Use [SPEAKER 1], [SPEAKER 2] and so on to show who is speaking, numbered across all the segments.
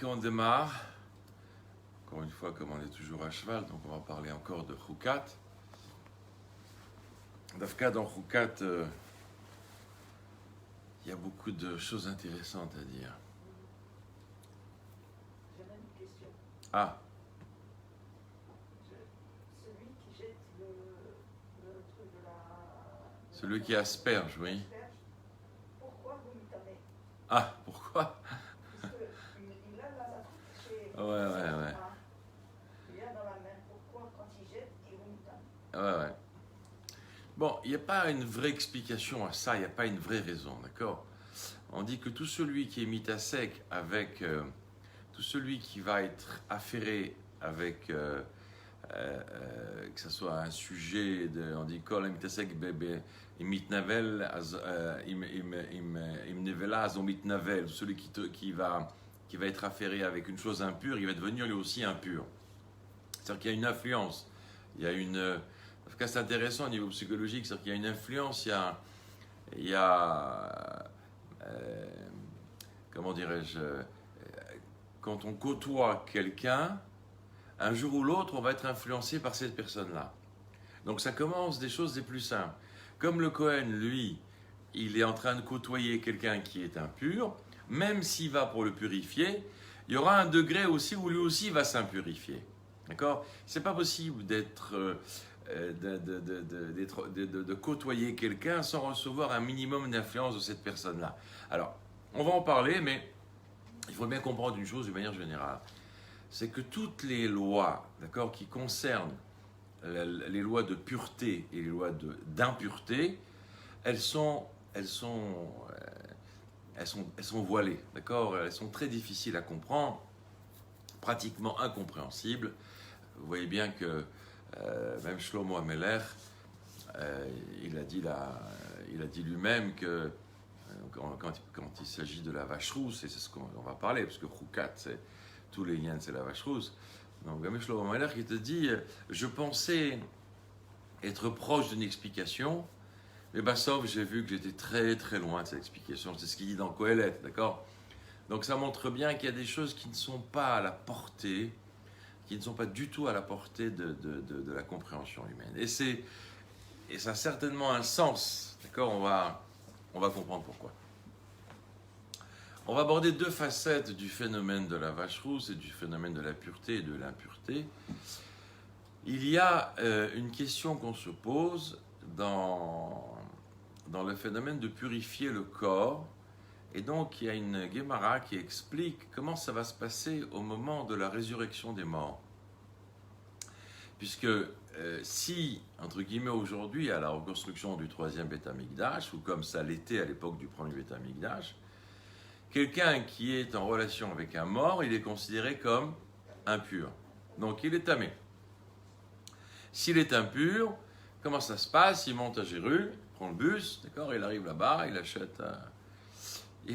[SPEAKER 1] qu'on démarre, encore une fois, comme on est toujours à cheval, donc on va parler encore de Choukat. Dafka dans Choukat, il y a beaucoup de choses intéressantes à dire.
[SPEAKER 2] J'avais une question.
[SPEAKER 1] Ah,
[SPEAKER 2] Celui qui jette le truc de la...
[SPEAKER 1] celui qui asperge, oui.
[SPEAKER 2] asperge, pourquoi vous m'étonnez?
[SPEAKER 1] Ah, pourquoi?
[SPEAKER 2] Parce qu'il a la chez...
[SPEAKER 1] Ouais.
[SPEAKER 2] Il a dans la main. Pourquoi quand il jette, il vous m'étonne?
[SPEAKER 1] Ouais. Bon, il n'y a pas une vraie explication à ça, il n'y a pas une vraie raison, d'accord? On dit que tout celui qui est mis à sec avec... tout celui qui va être affairé avec... que ce soit un sujet, on dit kol mitasek bebe imitnavel imnevela zomitnavel, celui qui va être affairé avec une chose impure, il va devenir lui aussi impur. C'est-à-dire qu'il y a une influence, il y a une... En tout cas, c'est intéressant au niveau psychologique, c'est-à-dire qu'il y a une influence, il y a comment dirais-je, quand on côtoie quelqu'un, un jour ou l'autre, on va être influencé par cette personne-là. Donc ça commence des choses les plus simples. Comme le Cohen, lui, il est en train de côtoyer quelqu'un qui est impur, même s'il va pour le purifier, il y aura un degré aussi où lui aussi va s'impurifier. D'accord? C'est pas possible de côtoyer quelqu'un sans recevoir un minimum d'influence de cette personne-là. Alors, on va en parler, mais il faut bien comprendre une chose d'une manière générale. C'est que toutes les lois, d'accord, qui concernent les lois de pureté et les lois d'impureté, elles sont voilées, d'accord? Elles sont très difficiles à comprendre, pratiquement incompréhensibles. Vous voyez bien que même Shlomo HaMelech, il a dit lui-même que quand il s'agit de la vache rousse, et c'est ce qu'on va parler, parce que Choukat, tous les liens, c'est la vache rousse. Donc, même Shlomo HaMelech, il te dit, je pensais être proche d'une explication, mais Bassov, j'ai vu que j'étais très très loin de cette explication. C'est ce qu'il dit dans Kohelet, d'accord? Donc, ça montre bien qu'il y a des choses qui ne sont pas à la portée, qui ne sont pas du tout à la portée de la compréhension humaine. Et ça a certainement un sens, d'accord? On va comprendre pourquoi. On va aborder deux facettes du phénomène de la vache rousse et du phénomène de la pureté et de l'impureté. Il y a une question qu'on se pose dans le phénomène de purifier le corps. Et donc, il y a une Gemara qui explique comment ça va se passer au moment de la résurrection des morts. Puisque si, entre guillemets, aujourd'hui, à la reconstruction du troisième Beth Amikdash, ou comme ça l'était à l'époque du premier Beth Amikdash, quelqu'un qui est en relation avec un mort, il est considéré comme impur. Donc, il est tamé. S'il est impur, comment ça se passe? Il monte à Jéru, prend le bus, d'accord, il arrive là-bas, il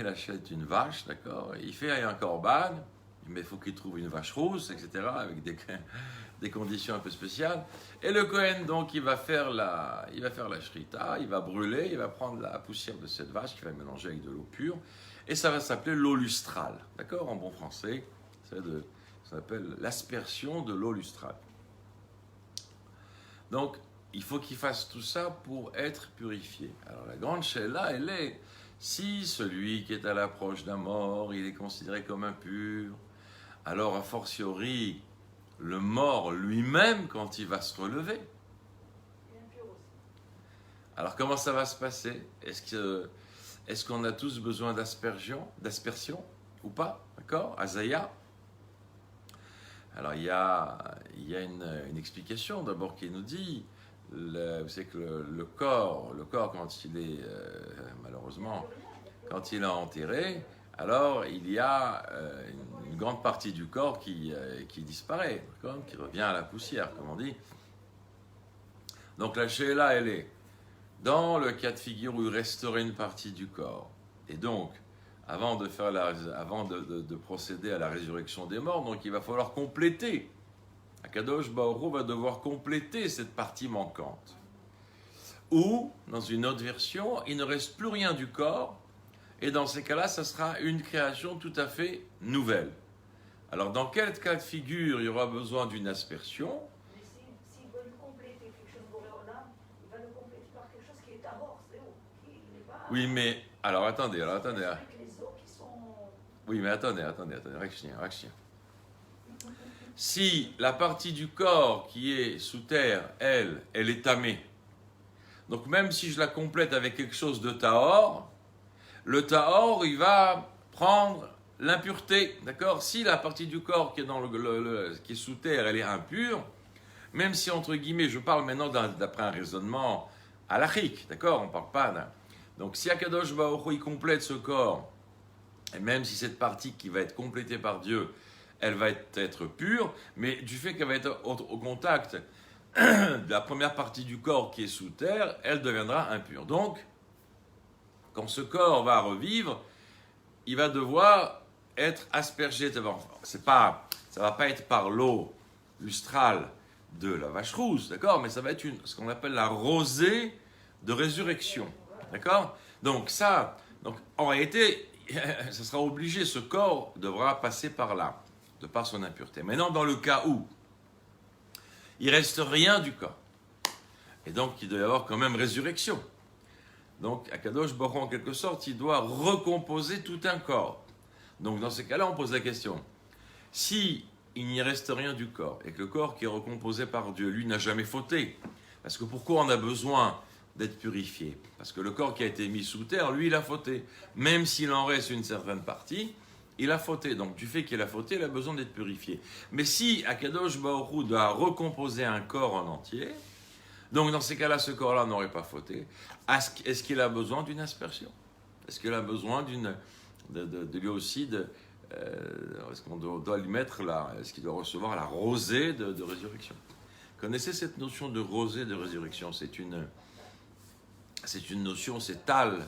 [SPEAKER 1] achète une vache, d'accord, il fait un korban, mais il faut qu'il trouve une vache rousse, etc., avec des conditions un peu spéciales. Et le Kohen, donc, il va faire la shrita, il va brûler, il va prendre la poussière de cette vache qu'il va mélanger avec de l'eau pure, et ça va s'appeler l'eau lustrale, d'accord, en bon français, ça s'appelle l'aspersion de l'eau lustrale. Donc, il faut qu'il fasse tout ça pour être purifié. Alors, la grande Sheila, elle est, si celui qui est à l'approche d'un mort, il est considéré comme impur, alors, a fortiori, le mort lui-même, quand il va se relever.
[SPEAKER 2] Il est impur aussi.
[SPEAKER 1] Alors, comment ça va se passer? Est-ce qu'on a tous besoin d'aspersion ou pas? D'accord? Azaya. Alors, il y a une explication d'abord qui nous dit, vous savez que le corps, quand il est, malheureusement, quand il est enterré, alors il y a une grande partie du corps qui disparaît, qui revient à la poussière, comme on dit. Donc la Sheila, elle est dans le cas de figure où il resterait une partie du corps. Et donc, avant de procéder à la résurrection des morts, donc il va falloir compléter. Akadosh Baruch Hu va devoir compléter cette partie manquante. Ou, dans une autre version, il ne reste plus rien du corps, et dans ces cas-là, ça sera une création tout à fait nouvelle. Alors, dans quel cas de figure il y aura besoin d'une aspersion?
[SPEAKER 2] Mais s'il veut compléter quelque chose pour Léolam, il va le compléter par quelque chose qui est à mort, c'est où? Qui n'est pas.
[SPEAKER 1] Oui, mais, alors attendez.
[SPEAKER 2] Avec les os qui sont.
[SPEAKER 1] Oui, mais attendez, Rakshien. Si la partie du corps qui est sous terre, elle est tamée, donc même si je la complète avec quelque chose de tahor, le tahor, il va prendre l'impureté, d'accord? Si la partie du corps qui est, qui est sous terre, elle est impure, même si, entre guillemets, je parle maintenant d'après un raisonnement halachique, d'accord? On ne parle pas d'un... Donc si Akadosh Baruch Hu, il complète ce corps, et même si cette partie qui va être complétée par Dieu, elle va être pure, mais du fait qu'elle va être au contact de la première partie du corps qui est sous terre, elle deviendra impure. Donc, quand ce corps va revivre, il va devoir être aspergé. Ça ne va pas être par l'eau lustrale de la vache rousse, d'accord? Mais ça va être ce qu'on appelle la rosée de résurrection, d'accord? Donc en réalité, ça sera obligé, ce corps devra passer par là, de par son impureté. Maintenant, dans le cas où il ne reste rien du corps, et donc il doit y avoir quand même résurrection. Donc, Akadosh Baruch Hu, en quelque sorte, il doit recomposer tout un corps. Donc, dans ces cas-là, on pose la question. Si il n'y reste rien du corps, et que le corps qui est recomposé par Dieu, lui, n'a jamais fauté, parce que pourquoi on a besoin d'être purifié? Parce que le corps qui a été mis sous terre, lui, il a fauté. Même s'il en reste une certaine partie, il a fauté. Donc, du fait qu'il a fauté, il a besoin d'être purifié. Mais si Akadosh Baruch Hu doit recomposer un corps en entier, donc dans ces cas-là, ce corps-là n'aurait pas fauté. Est-ce qu'il a besoin d'une aspersion? Est-ce qu'il a besoin de lui aussi est-ce qu'on doit lui mettre est-ce qu'il doit recevoir la rosée de résurrection? Connaissez cette notion de rosée de résurrection? C'est une notion, c'est tal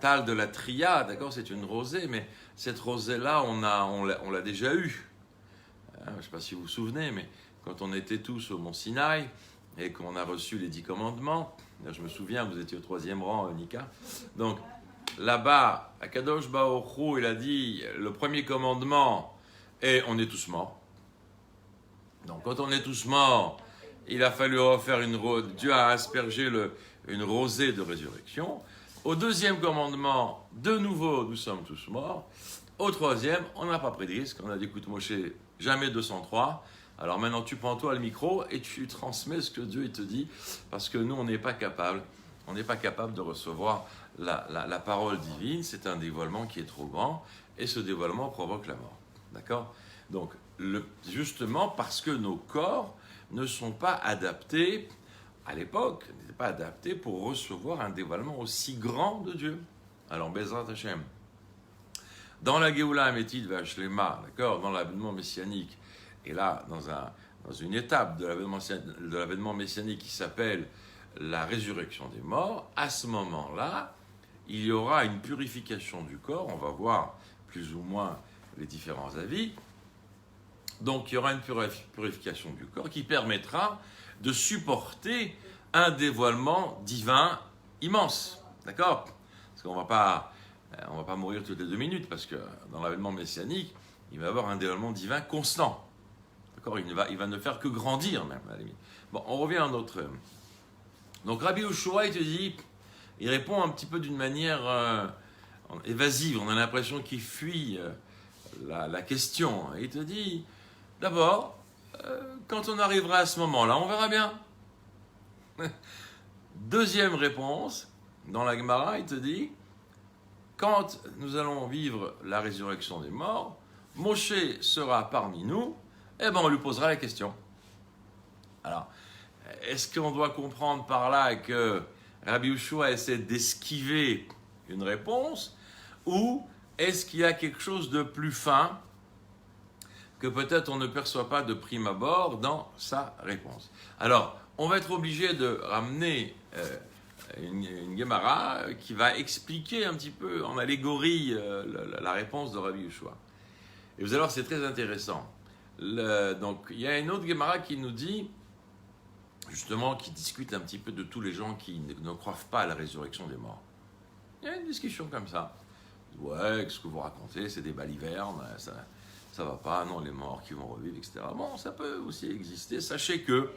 [SPEAKER 1] de la tria, d'accord? C'est une rosée, mais cette rosée-là, on l'a déjà eue. Je ne sais pas si vous vous souvenez, mais quand on était tous au Mont Sinaï, et qu'on a reçu les 10 commandements, je me souviens, vous étiez au 3e rang, Nika. Donc, là-bas, Akadosh Baruch Hu, il a dit, le premier commandement, et on est tous morts. Donc, quand on est tous morts, il a fallu refaire Dieu a aspergé une rosée de résurrection. Au 2e commandement, de nouveau, nous sommes tous morts. Au 3e, on n'a pas pris de risque. On a dit, écoute, Moshe, jamais 203. Alors maintenant, tu prends toi le micro et tu transmets ce que Dieu il te dit, parce que nous, on n'est pas capable de recevoir la parole divine. C'est un dévoilement qui est trop grand, et ce dévoilement provoque la mort. D'accord? Donc, justement, parce que nos corps ne sont pas adaptés, à l'époque, n'étaient pas adaptés pour recevoir un dévoilement aussi grand de Dieu. Alors, Bezrat Hashem, dans la Géoula Amétide Vachlema, d'accord, dans l'avènement messianique, et là, dans une étape de l'avènement messianique qui s'appelle la résurrection des morts, à ce moment-là, il y aura une purification du corps. On va voir plus ou moins les différents avis. Donc, il y aura une purification du corps qui permettra de supporter un dévoilement divin immense. D'accord? Parce qu'on ne va pas mourir toutes les 2 minutes, parce que dans l'avènement messianique, il va y avoir un dévoilement divin constant. D'accord, il va ne faire que grandir même, à la limite. Bon, on revient à notre... Donc Rabbi Yehoshua, il répond un petit peu d'une manière évasive. On a l'impression qu'il fuit la question. Il te dit, d'abord, quand on arrivera à ce moment-là, on verra bien. 2e réponse, dans la Gemara, il te dit, quand nous allons vivre la résurrection des morts, Moshe sera parmi nous, eh bien, on lui posera la question. Alors, est-ce qu'on doit comprendre par là que Rabbi Yehoshua essaie d'esquiver une réponse, ou est-ce qu'il y a quelque chose de plus fin que peut-être on ne perçoit pas de prime abord dans sa réponse? Alors, on va être obligé de ramener une Gemara qui va expliquer un petit peu en allégorie la réponse de Rabbi Yehoshua. Et vous allez voir, c'est très intéressant. Donc, il y a une autre Gemara qui nous dit, justement, qui discute un petit peu de tous les gens qui ne croient pas à la résurrection des morts. Il y a une discussion comme ça. Ouais, ce que vous racontez, c'est des balivernes, ça ça va pas, non, les morts qui vont revivre, etc. Bon, ça peut aussi exister. Sachez que,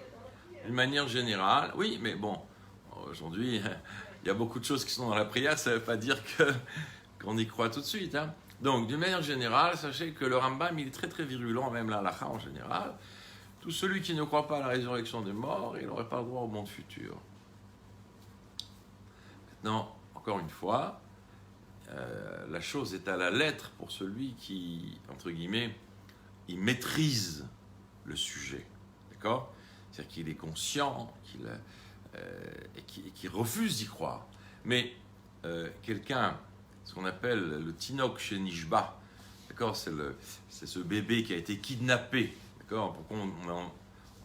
[SPEAKER 1] d'une manière générale, oui, mais bon, aujourd'hui, il y a beaucoup de choses qui sont dans la prière, ça ne veut pas dire qu'on y croit tout de suite. Hein. Donc, d'une manière générale, sachez que le Rambam, il est très très virulent, même la halakha en général. Tout celui qui ne croit pas à la résurrection des morts, il n'aurait pas le droit au monde futur. Maintenant, encore une fois, la chose est à la lettre pour celui qui, entre guillemets, il maîtrise le sujet. D'accord ? C'est-à-dire qu'il est conscient et qu'il refuse d'y croire. Mais quelqu'un, ce qu'on appelle le Tinok chez Nishba, d'accord ? C'est ce bébé qui a été kidnappé. D'accord ? Pourquoi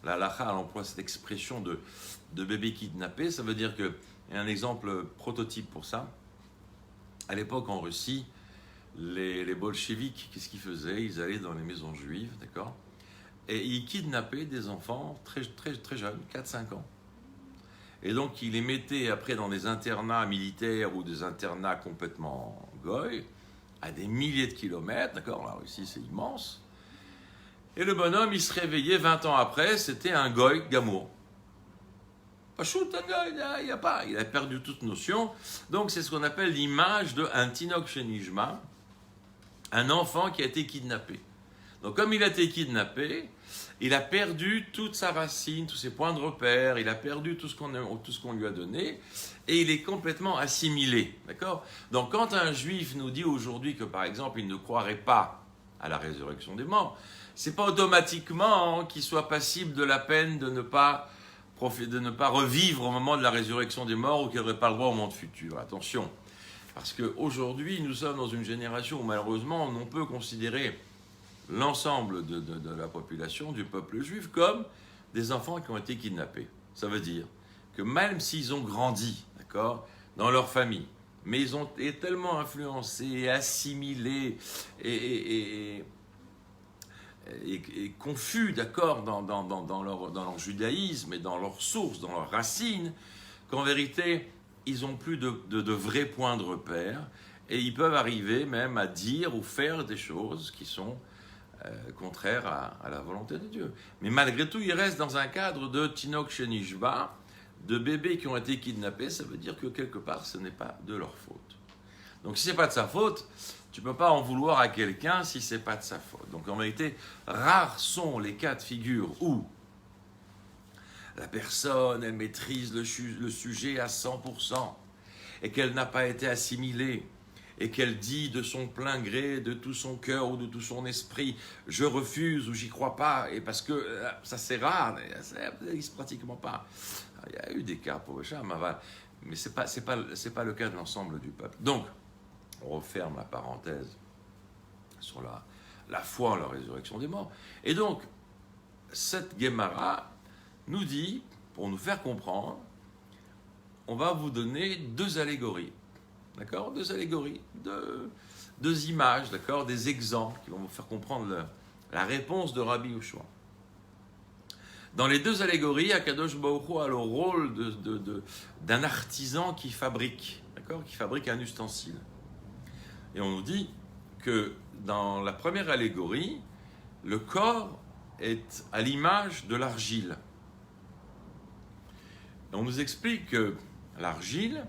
[SPEAKER 1] la halakha emploie cette expression de bébé kidnappé? Ça veut dire qu'il y a un exemple prototype pour ça. À l'époque, en Russie, les bolcheviks, qu'est-ce qu'ils faisaient? Ils allaient dans les maisons juives, d'accord? Et ils kidnappaient des enfants très, très, très jeunes, 4-5 ans. Et donc, ils les mettaient après dans des internats militaires ou des internats complètement goy, à des milliers de kilomètres, d'accord? La Russie, c'est immense. Et le bonhomme, il se réveillait 20 ans après, c'était un goy gamour. Il a perdu toute notion. Donc, c'est ce qu'on appelle l'image d'un Tinok Shenijma, un enfant qui a été kidnappé. Donc, comme il a été kidnappé, il a perdu toute sa racine, tous ses points de repère, il a perdu tout ce qu'on lui a donné, et il est complètement assimilé. D'accord ? Donc, quand un juif nous dit aujourd'hui que, par exemple, il ne croirait pas à la résurrection des morts, c'est pas automatiquement qu'il soit passible de la peine de ne pas revivre au moment de la résurrection des morts ou qu'il n'aurait pas le droit au monde futur. Attention, parce qu'aujourd'hui, nous sommes dans une génération où malheureusement, on peut considérer l'ensemble de la population, du peuple juif, comme des enfants qui ont été kidnappés. Ça veut dire que même s'ils ont grandi, d'accord, dans leur famille, mais ils ont été tellement influencés, assimilés et confus, d'accord, dans leur judaïsme et dans leurs sources, dans leurs racines, qu'en vérité, ils n'ont plus de vrais points de repère et ils peuvent arriver même à dire ou faire des choses qui sont contraires à la volonté de Dieu. Mais malgré tout, ils restent dans un cadre de Tinok Shenishba, de bébés qui ont été kidnappés. Ça veut dire que quelque part, ce n'est pas de leur faute. Donc si ce n'est pas de sa faute, tu ne peux pas en vouloir à quelqu'un si ce n'est pas de sa faute. Donc en vérité, rares sont les cas de figure où la personne, elle maîtrise le sujet à 100% et qu'elle n'a pas été assimilée et qu'elle dit de son plein gré, de tout son cœur ou de tout son esprit, je refuse ou j'y crois pas, et parce que ça c'est rare, ça n'existe pratiquement pas. Il y a eu des cas pour Cham, mais c'est pas le cas de l'ensemble du peuple. Donc, on referme la parenthèse sur la foi en la résurrection des morts. Et donc, cette Gemara nous dit, pour nous faire comprendre, on va vous donner 2 allégories. D'accord ? 2 allégories, 2 images, d'accord ? Des exemples qui vont vous faire comprendre la réponse de Rabbi Yehoshua. Dans les 2 allégories, Akadosh Baruch Hu a le rôle d'un artisan qui fabrique, d'accord ? Qui fabrique un ustensile. Et on nous dit que dans la première allégorie, le corps est à l'image de l'argile. Et on nous explique que l'argile,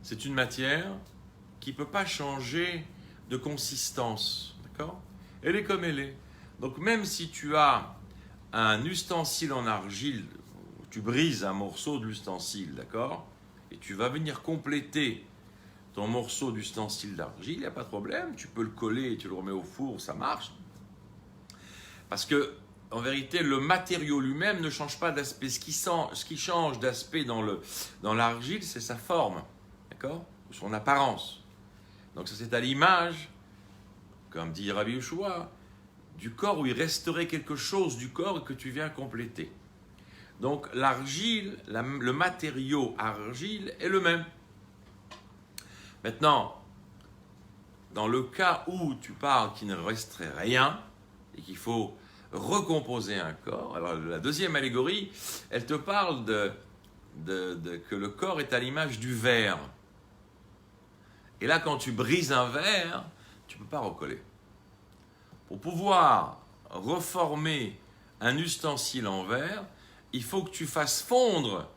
[SPEAKER 1] c'est une matière qui ne peut pas changer de consistance. D'accord ? Elle est comme elle est. Donc même si tu as un ustensile en argile, tu brises un morceau de l'ustensile, d'accord ? Et tu vas venir compléter ton morceau d'ustensile d'argile, il n'y a pas de problème, tu peux le coller et tu le remets au four, ça marche. Parce que, en vérité, le matériau lui-même ne change pas d'aspect. Ce qui change d'aspect dans l'argile, c'est sa forme, d'accord ? Ou son apparence. Donc ça, c'est à l'image, comme dit Rabbi Yehoshua, du corps où il resterait quelque chose du corps que tu viens compléter. Donc l'argile, le matériau argile est le même. Maintenant, dans le cas où tu parles qu'il ne resterait rien et qu'il faut recomposer un corps, alors la deuxième allégorie, elle te parle que le corps est à l'image du verre. Et là, quand tu brises un verre, tu ne peux pas recoller. pour pouvoir reformer un ustensile en verre, il faut que tu fasses fondre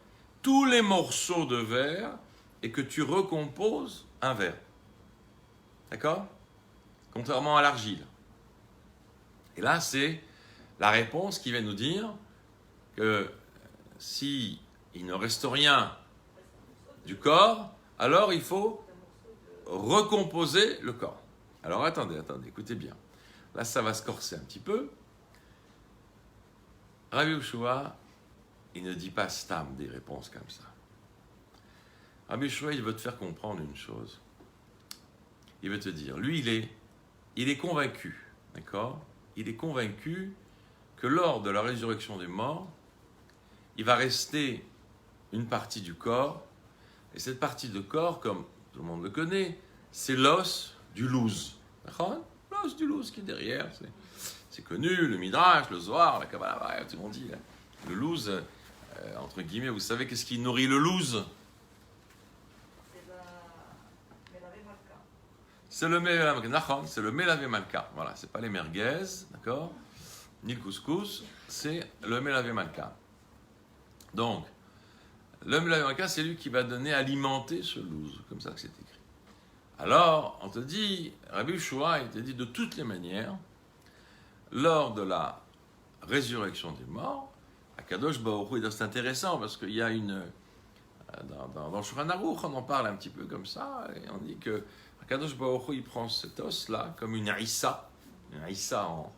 [SPEAKER 1] tous les morceaux de verre et que tu recomposes un verre. D'accord? Contrairement à l'argile. Et là, c'est la réponse qui va nous dire que si il ne reste rien du corps, alors il faut recomposer le corps. Alors attendez, écoutez bien. Là, ça va se corser un petit peu. Rabbi Yehoshua, il ne dit pas stam des réponses comme ça. Rabbi Yehoshua, il veut te faire comprendre une chose. Il veut te dire, lui, il est convaincu, d'accord? Il est convaincu que lors de la résurrection des morts, il va rester une partie du corps, et cette partie de corps, comme tout le monde le connaît, c'est l'os du louz. D'accord? L'os du louz qui est derrière, c'est connu, le Midrash, le Zohar, la Kabbalah, tout le monde dit. Là. Le louz, entre guillemets, vous savez qu'est-ce qui nourrit le louz? C'est le melavé malka. Voilà, c'est pas les merguez, d'accord? Ni le couscous, c'est le melavé malka. Donc, le melavé malka, c'est lui qui va donner, alimenter ce louz, comme ça que c'est écrit. Alors, on te dit, Rabbi Yehoshua, il te dit de toutes les manières, lors de la résurrection des morts, Akadosh Baruch Hu, c'est intéressant parce qu'il y a une. Dans Shulchan Aruch, on en parle un petit peu comme ça, et on dit que Akadosh Baruch Hu, il prend cet os-là comme une haïssa. Une haïssa en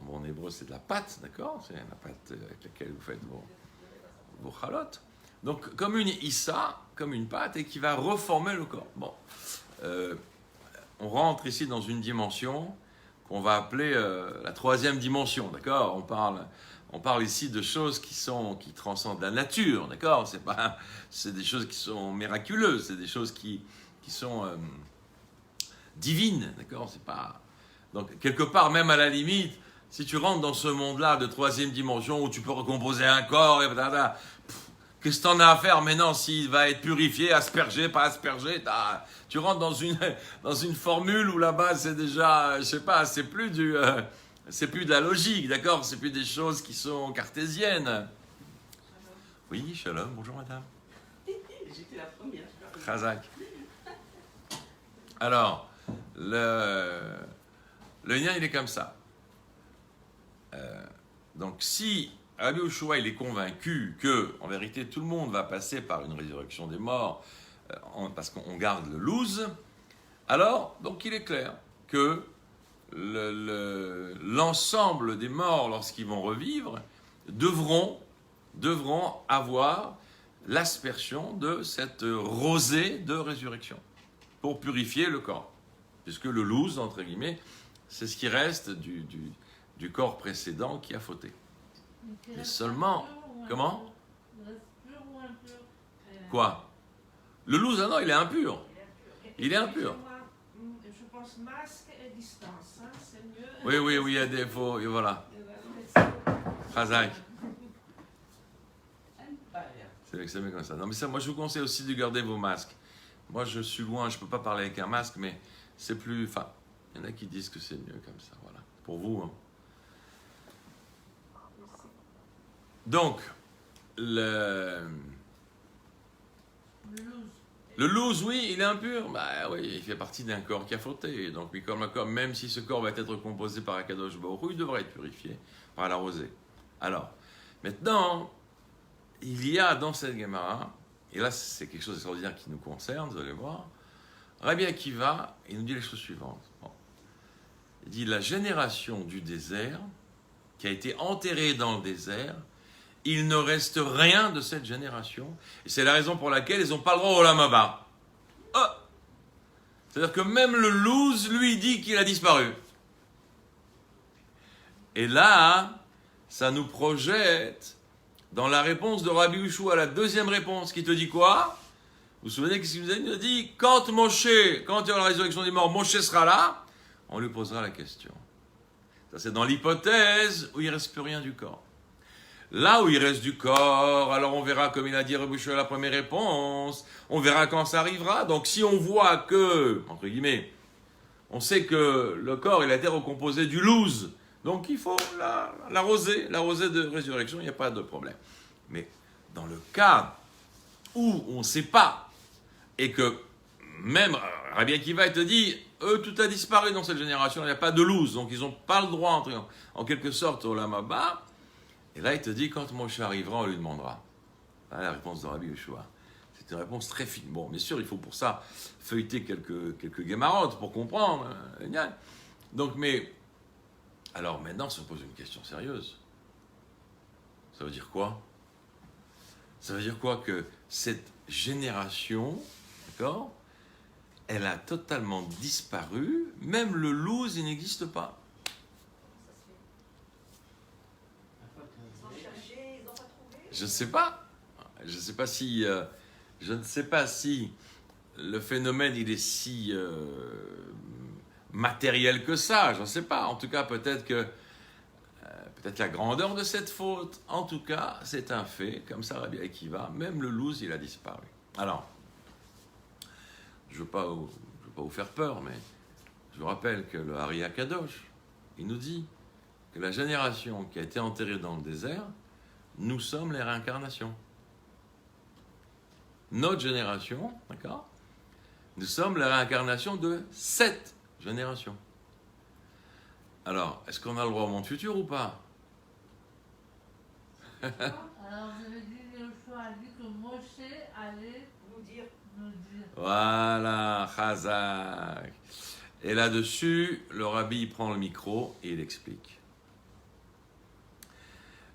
[SPEAKER 1] bon hébreu, c'est de la pâte, d'accord? C'est la pâte avec laquelle vous faites vos chalotes. Donc, comme une issa, comme une pâte, et qui va reformer le corps. Bon. On rentre ici dans une dimension qu'on va appeler la troisième dimension, d'accord? On parle ici de choses qui transcendent la nature, d'accord? C'est des choses qui sont miraculeuses, c'est des choses qui sont divines, d'accord? C'est pas... Donc, quelque part, même à la limite, si tu rentres dans ce monde-là de troisième dimension où tu peux recomposer un corps, et qu'est-ce que t'en as à faire maintenant s'il va être purifié, aspergé, pas aspergé? Tu rentres dans une formule où là-bas c'est déjà, je sais pas, c'est plus de la logique, d'accord? C'est plus des choses qui sont cartésiennes. Oui, shalom, bonjour madame.
[SPEAKER 3] J'étais la première.
[SPEAKER 1] Chazak. Alors, le lien il est comme ça. Donc si Rabbi Yehoshua, il est convaincu que, en vérité, tout le monde va passer par une résurrection des morts parce qu'on garde le louz. Alors, donc, il est clair que l'ensemble des morts, lorsqu'ils vont revivre, devront avoir l'aspersion de cette rosée de résurrection pour purifier le corps. Puisque le louz, entre guillemets, c'est ce qui reste du corps précédent qui a fauté. Mais seulement... Comment? Quoi? Le louz, ah non, il est impur. Il est impur.
[SPEAKER 3] Je pense masque et distance, hein, c'est mieux.
[SPEAKER 1] Oui, il y a des faux, et voilà. Chazak. C'est mieux comme ça. Non, mais ça, moi, je vous conseille aussi de garder vos masques. Moi, je suis loin, je ne peux pas parler avec un masque, mais c'est plus... Enfin, il y en a qui disent que c'est mieux comme ça, voilà. Pour vous, hein. Donc, le louz, oui, il est impur. Bah oui, il fait partie d'un corps qui a fauté. Donc, oui, comme un corps, même si ce corps va être composé par Akadosh Baruch Hu, il devrait être purifié par la rosée. Alors, maintenant, il y a dans cette Gemara, et là c'est quelque chose d'extraordinaire qui nous concerne, vous allez voir, Rabbi Akiva, il nous dit les choses suivantes. Bon. Il dit la génération du désert, qui a été enterrée dans le désert, il ne reste rien de cette génération. Et c'est la raison pour laquelle ils n'ont pas le droit au Olam Haba. Oh. C'est-à-dire que même le louz, lui, dit qu'il a disparu. Et là, ça nous projette dans la réponse de Rabbi Yehoshua à la deuxième réponse, qui te dit quoi? Vous vous souvenez qu'est-ce qu'il nous a dit? Il nous a dit, quand il y aura la résurrection des morts, Moshe sera là, on lui posera la question. Ça, c'est dans l'hypothèse où il ne reste plus rien du corps. Là où il reste du corps, alors on verra, comme il a dit Rabbi Yehoshua à la première réponse, on verra quand ça arrivera. Donc si on voit que, entre guillemets, On sait que le corps, il a été recomposé du loose. Donc il faut l'arroser de résurrection, il n'y a pas de problème. Mais dans le cas où on ne sait pas, et que même Rabbi Akiva te dit, tout a disparu dans cette génération, il n'y a pas de loose, donc ils n'ont pas le droit, en quelque sorte, au Olam Haba. Et là, il te dit, quand Moshe arrivera, on lui demandera. Voilà la réponse de Rabbi Yeshua. C'est une réponse très fine. Bon, bien sûr, il faut pour ça feuilleter quelques guémarottes pour comprendre. Donc, mais... Alors maintenant, ça pose une question sérieuse. Ça veut dire quoi? Ça veut dire quoi? Que cette génération, d'accord, elle a totalement disparu, même le loose, il n'existe pas.
[SPEAKER 2] Ils ont cherché, ils n'ont pas trouvé.
[SPEAKER 1] Je ne sais pas. Je ne sais pas si le phénomène il est si matériel que ça. Je ne sais pas. En tout cas, peut-être la grandeur de cette faute. En tout cas, c'est un fait. Comme ça, Rabbi Akiva, même le loose, il a disparu. Alors, je ne veux pas vous faire peur, mais je vous rappelle que le Hari Akadosh, il nous dit que la génération qui a été enterrée dans le désert, nous sommes les réincarnations. Notre génération, d'accord, nous sommes la réincarnation de cette génération. Alors, est-ce qu'on a le droit au monde futur ou pas?
[SPEAKER 4] Alors, vous avez dit, Yoshua a dit que Moshe allait
[SPEAKER 2] Nous dire,
[SPEAKER 4] nous dire.
[SPEAKER 1] Voilà, Chazak. Et là-dessus, le rabbi prend le micro et il explique.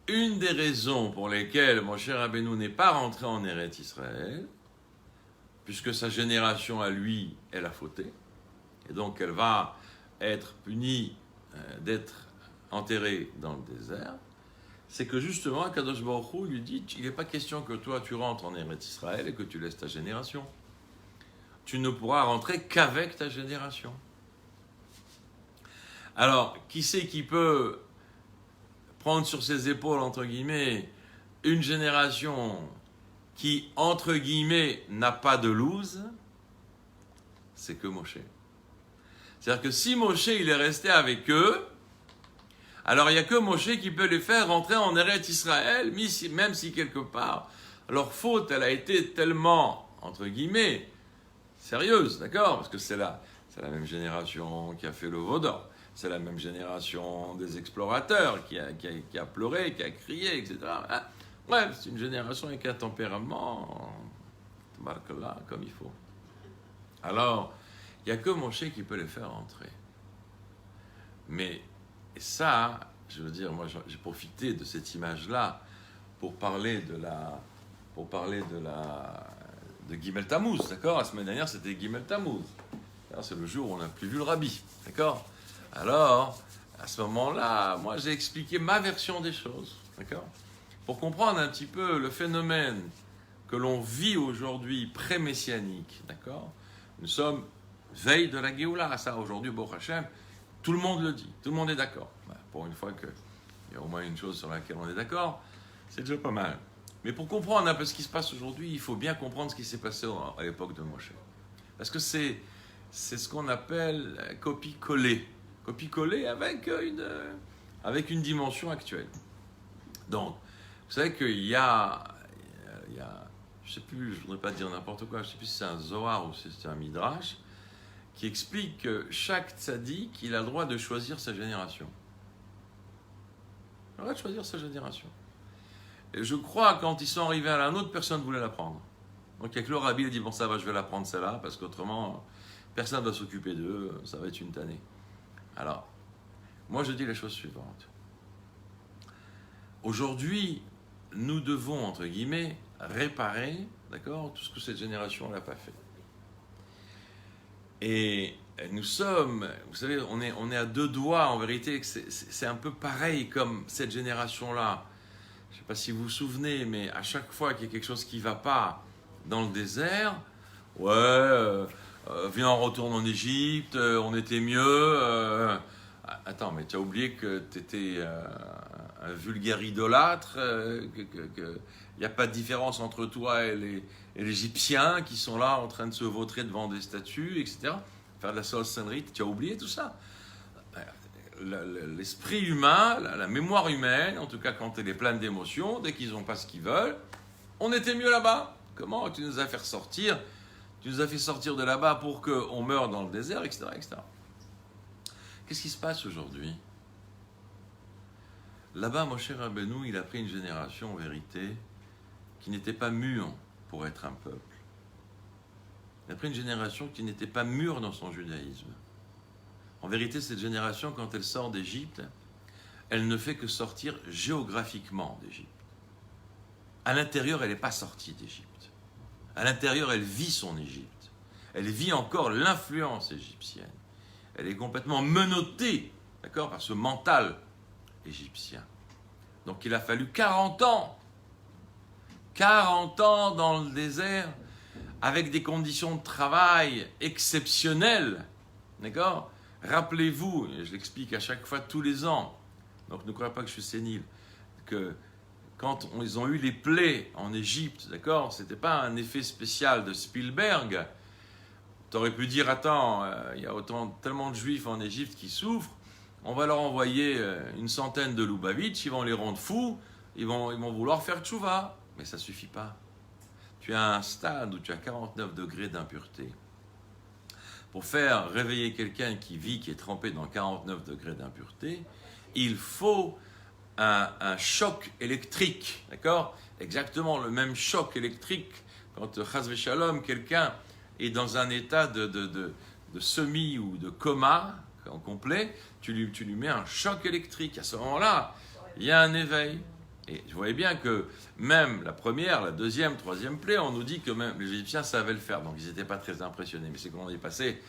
[SPEAKER 1] Une des raisons pour lesquelles Moshe Rabbeinu n'est pas rentré en Eretz Israël, puisque sa génération à lui, elle a fauté, et donc elle va être punie d'être enterrée dans le désert, c'est que justement, Akadosh Baruch Hu lui dit, il n'est pas question que toi tu rentres en Eretz Israël et que tu laisses ta génération. Tu ne pourras rentrer qu'avec ta génération. Alors, qui c'est qui peut prendre sur ses épaules, entre guillemets, une génération qui, entre guillemets, n'a pas de loose? C'est que Moshe. C'est-à-dire que si Moshe, il est resté avec eux, alors il n'y a que Moshe qui peut les faire rentrer en Eretz Israël, même si quelque part, leur faute, elle a été tellement, entre guillemets, sérieuse, d'accord? Parce que c'est la même génération qui a fait le Vaudor. C'est la même génération des explorateurs qui a pleuré, qui a crié, etc. Bref, c'est une génération avec un tempérament, comme il faut. Alors, il n'y a que Moshe qui peut les faire entrer. Mais ça, je veux dire, moi j'ai profité de cette image-là pour parler de Gimel Tammuz, d'accord? La semaine dernière, c'était Gimel Tammuz. C'est le jour où on n'a plus vu le rabbi, d'accord? Alors, à ce moment-là, moi j'ai expliqué ma version des choses, d'accord? Pour comprendre un petit peu le phénomène que l'on vit aujourd'hui pré-messianique, d'accord? Nous sommes veille de la Géoula, ça aujourd'hui, Baruch Hashem, tout le monde le dit, tout le monde est d'accord. Pour une fois qu'il y a au moins une chose sur laquelle on est d'accord, c'est déjà pas mal. Mais pour comprendre un peu ce qui se passe aujourd'hui, il faut bien comprendre ce qui s'est passé à l'époque de Moshe. Parce que c'est ce qu'on appelle copie-coller. Copie-coller avec une dimension actuelle. Donc, vous savez qu'il y a je ne sais plus, je ne voudrais pas dire n'importe quoi, je ne sais plus si c'est un Zohar ou si c'est un Midrash, qui explique que chaque tzaddik, il a le droit de choisir sa génération. Il a le droit de choisir sa génération. Et je crois que quand ils sont arrivés à la nôtre, personne ne voulait la prendre. Donc il y a que le rabbi a dit, bon ça va, je vais la prendre celle-là, parce qu'autrement, personne ne va s'occuper d'eux, ça va être une tannée. Alors, moi je dis la chose suivante. Aujourd'hui, nous devons, entre guillemets, réparer, d'accord, tout ce que cette génération n'a pas fait. Et nous sommes, vous savez, on est à deux doigts, en vérité, c'est un peu pareil comme cette génération-là. Je ne sais pas si vous vous souvenez, mais à chaque fois qu'il y a quelque chose qui ne va pas dans le désert, viens, on retourne en Égypte, on était mieux. Attends, mais tu as oublié que tu étais un vulgaire idolâtre, qu'il n'y a pas de différence entre toi et les Égyptiens qui sont là en train de se vautrer devant des statues, etc. faire de la sorcellerie, tu as oublié tout ça. L'esprit humain, la mémoire humaine, en tout cas quand elle est pleine d'émotions, dès qu'ils n'ont pas ce qu'ils veulent, on était mieux là-bas. Comment tu nous as fait sortir? Tu nous as fait sortir de là-bas pour qu'on meure dans le désert, etc., etc. Qu'est-ce qui se passe aujourd'hui? Là-bas, Moshe Rabbeinu, il a pris une génération, en vérité, qui n'était pas mûre pour être un peuple. Il a pris une génération qui n'était pas mûre dans son judaïsme. En vérité, cette génération, quand elle sort d'Égypte, elle ne fait que sortir géographiquement d'Égypte. À l'intérieur, elle n'est pas sortie d'Égypte. À l'intérieur, elle vit son Égypte. Elle vit encore l'influence égyptienne. Elle est complètement menottée, d'accord, par ce mental égyptien. Donc il a fallu 40 ans dans le désert, avec des conditions de travail exceptionnelles, d'accord? Rappelez-vous, et je l'explique à chaque fois tous les ans, donc ne croyez pas que je suis sénile, que quand ils ont eu les plaies en Égypte, d'accord, c'était pas un effet spécial de Spielberg. Tu aurais pu dire, attends, il y a tellement de juifs en Égypte qui souffrent, on va leur envoyer une centaine de Lubavitch, ils vont les rendre fous, ils vont vouloir faire tchouva. Mais ça ne suffit pas. Tu as un stade où tu as 49 degrés d'impureté. Pour faire réveiller quelqu'un qui est trempé dans 49 degrés d'impureté, il faut un choc électrique, d'accord? Exactement le même choc électrique quand, chas v'shalom, quelqu'un est dans un état de semi ou de coma en complet, tu lui mets un choc électrique. À ce moment-là, il y a un éveil. Et je voyais bien que même la première, la deuxième, troisième plaie, on nous dit que même les Égyptiens savaient le faire, donc ils n'étaient pas très impressionnés. Mais c'est quand on est passé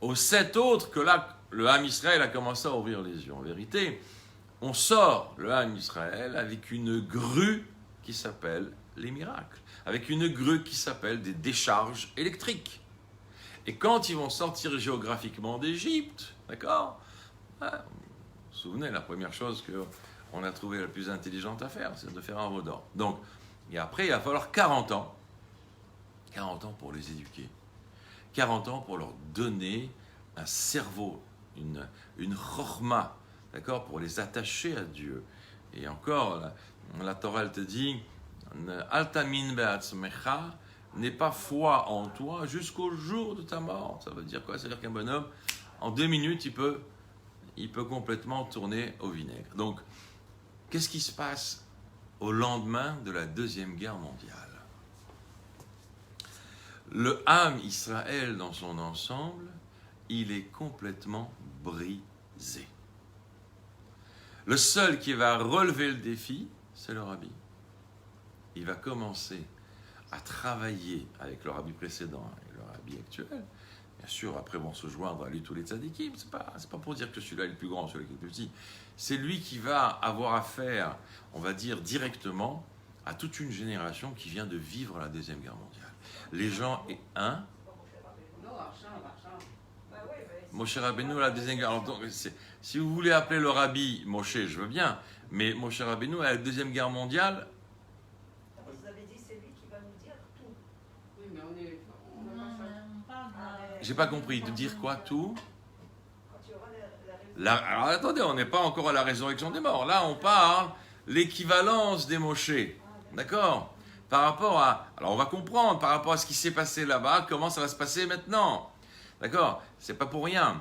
[SPEAKER 1] aux 7 autres que là, le Ham Israël a commencé à ouvrir les yeux. En vérité, on sort le Ham Israël avec une grue qui s'appelle les miracles, avec une grue qui s'appelle des décharges électriques. Et quand ils vont sortir géographiquement d'Égypte, d'accord, vous vous souvenez, la première chose qu'on a trouvé la plus intelligente à faire, c'est de faire un veau d'or. Donc, et après, il va falloir 40 ans pour les éduquer, 40 ans pour leur donner un cerveau, une chorma, d'accord, pour les attacher à Dieu. Et encore, la Torah, elle te dit, Altamin be'atzmecha, n'aie pas foi en toi jusqu'au jour de ta mort. Ça veut dire quoi? Ça veut dire qu'un bonhomme, en 2 minutes, il peut complètement tourner au vinaigre. Donc, qu'est-ce qui se passe au lendemain de la Deuxième Guerre mondiale? Le Ham Israël dans son ensemble, il est complètement brisé. Le seul qui va relever le défi, c'est le rabbi. Il va commencer à travailler avec le rabbi précédent et le rabbi actuel. Bien sûr, après vont se joindre à lui tous les tzadikim. C'est pas pour dire que celui-là est le plus grand, celui-là qui est le plus petit. C'est lui qui va avoir affaire, on va dire, directement à toute une génération qui vient de vivre la Deuxième Guerre mondiale. Les gens... Moshe Rabbeinu, la Deuxième Guerre... Alors, donc, si vous voulez appeler le rabbi Moshe, je veux bien, mais Moshe Rabbeinu, à la Deuxième Guerre mondiale...
[SPEAKER 2] Vous avez dit c'est lui qui va nous dire tout.
[SPEAKER 3] Oui, mais
[SPEAKER 4] on parle de...
[SPEAKER 1] J'ai pas compris, de dire quoi, tout?
[SPEAKER 2] Quand il y aura la révolution.
[SPEAKER 1] Alors attendez, on n'est pas encore à la résurrection des morts. Là, on parle l'équivalence des Moshe. D'accord? Par rapport à... Alors, on va comprendre, par rapport à ce qui s'est passé là-bas, comment ça va se passer maintenant. D'accord? C'est pas pour rien.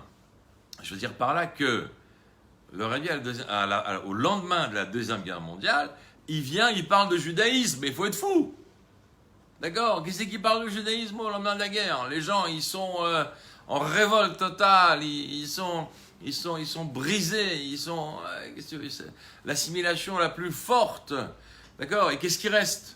[SPEAKER 1] Je veux dire par là que le rabbi, au lendemain de la Deuxième Guerre mondiale, il parle de judaïsme, mais il faut être fou. D'accord? Qui c'est qui parle de judaïsme au lendemain de la guerre? Les gens, ils sont en révolte totale, ils sont brisés, ils sont... l'assimilation la plus forte. D'accord? Et qu'est-ce qui reste?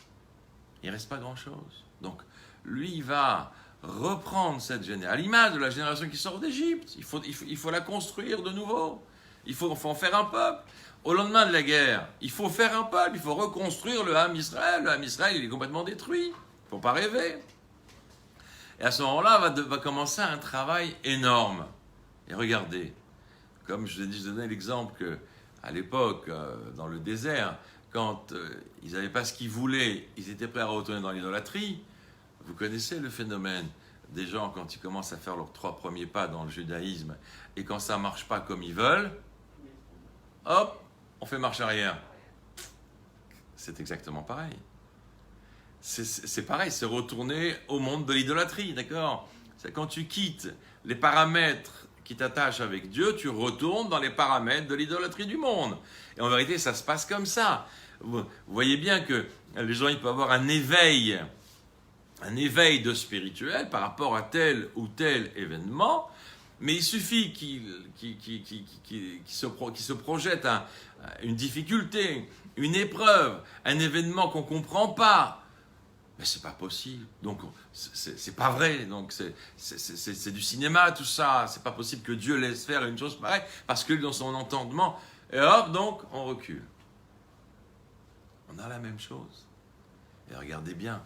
[SPEAKER 1] Il ne reste pas grand-chose. Donc, lui, il va reprendre cette génération, à l'image de la génération qui sort d'Égypte. Il faut la construire de nouveau. Il faut en faire un peuple. Au lendemain de la guerre, il faut faire un peuple, il faut reconstruire le Ham Israël. Le Ham Israël, il est complètement détruit. Il ne faut pas rêver. Et à ce moment-là, va commencer un travail énorme. Et regardez, comme je donnais l'exemple qu'à l'époque, dans le désert, quand ils n'avaient pas ce qu'ils voulaient, ils étaient prêts à retourner dans l'idolâtrie. Vous connaissez le phénomène des gens quand ils commencent à faire leurs 3 premiers pas dans le judaïsme et quand ça ne marche pas comme ils veulent, hop, on fait marche arrière. C'est exactement pareil. C'est pareil, c'est retourner au monde de l'idolâtrie, d'accord? C'est quand tu quittes les paramètres qui t'attachent avec Dieu, tu retournes dans les paramètres de l'idolâtrie du monde. Et en vérité, ça se passe comme ça. Vous voyez bien que les gens, ils peuvent avoir un éveil de spirituel par rapport à tel ou tel événement, mais il suffit qu'il se projette une difficulté, une épreuve, un événement qu'on ne comprend pas. Mais c'est pas possible, donc c'est pas vrai, donc c'est du cinéma tout ça, c'est pas possible que Dieu laisse faire une chose pareille, parce que dans son entendement, et hop, donc on recule. On a la même chose. Et regardez bien,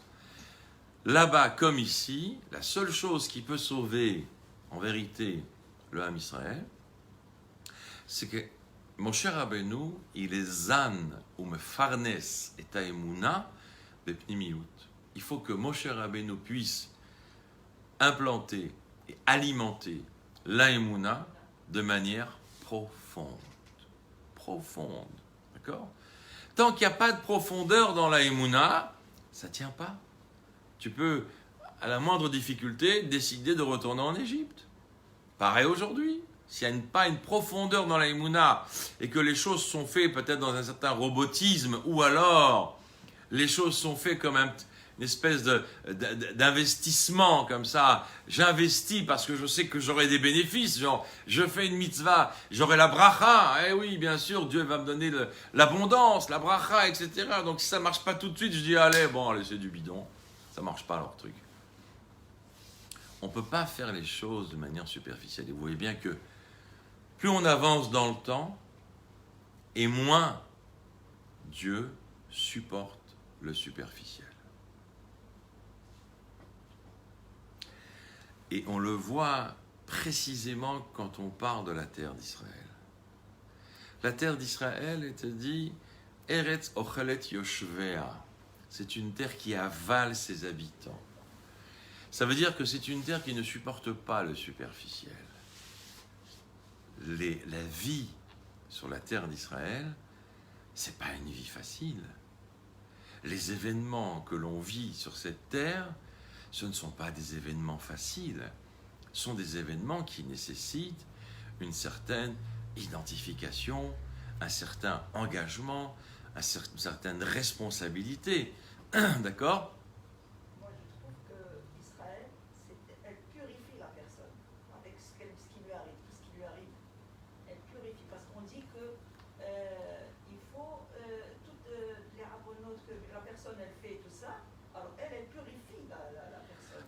[SPEAKER 1] là-bas comme ici, la seule chose qui peut sauver, en vérité, le Ham Israël, c'est que Moshe Rabbeinu, il est zan ou mefarnes et taemuna bepnimiyut. Il faut que Moshe Rabbeinu puisse implanter et alimenter l'aemuna de manière profonde. Profonde, d'accord? Tant qu'il n'y a pas de profondeur dans l'aemuna, ça ne tient pas. Tu peux, à la moindre difficulté, décider de retourner en Égypte. Pareil aujourd'hui. S'il n'y a pas une profondeur dans l'aemuna et que les choses sont faites peut-être dans un certain robotisme ou alors les choses sont faites comme une espèce d'investissement comme ça, j'investis parce que je sais que j'aurai des bénéfices, genre je fais une mitzvah, j'aurai la bracha, eh oui bien sûr Dieu va me donner l'abondance, la bracha, etc. Donc si ça ne marche pas tout de suite, je dis allez c'est du bidon, ça ne marche pas leur truc. On ne peut pas faire les choses de manière superficielle, et vous voyez bien que plus on avance dans le temps, et moins Dieu supporte le superficiel. Et on le voit précisément quand on parle de la terre d'Israël. La terre d'Israël est dit Eretz Ochelet Yoshvea. C'est une terre qui avale ses habitants. Ça veut dire que c'est une terre qui ne supporte pas le superficiel. La vie sur la terre d'Israël, c'est pas une vie facile. Les événements que l'on vit sur cette terre, ce ne sont pas des événements faciles. Ce sont des événements qui nécessitent une certaine identification, un certain engagement, une certaine responsabilité. D'accord ?
[SPEAKER 2] Moi, je trouve qu'Israël, elle purifie la personne avec ce qui lui arrive, tout ce qui lui arrive. Elle purifie, parce qu'on dit que il faut toutes les rabbonotes que la personne elle fait, tout ça. Alors elle purifie la personne.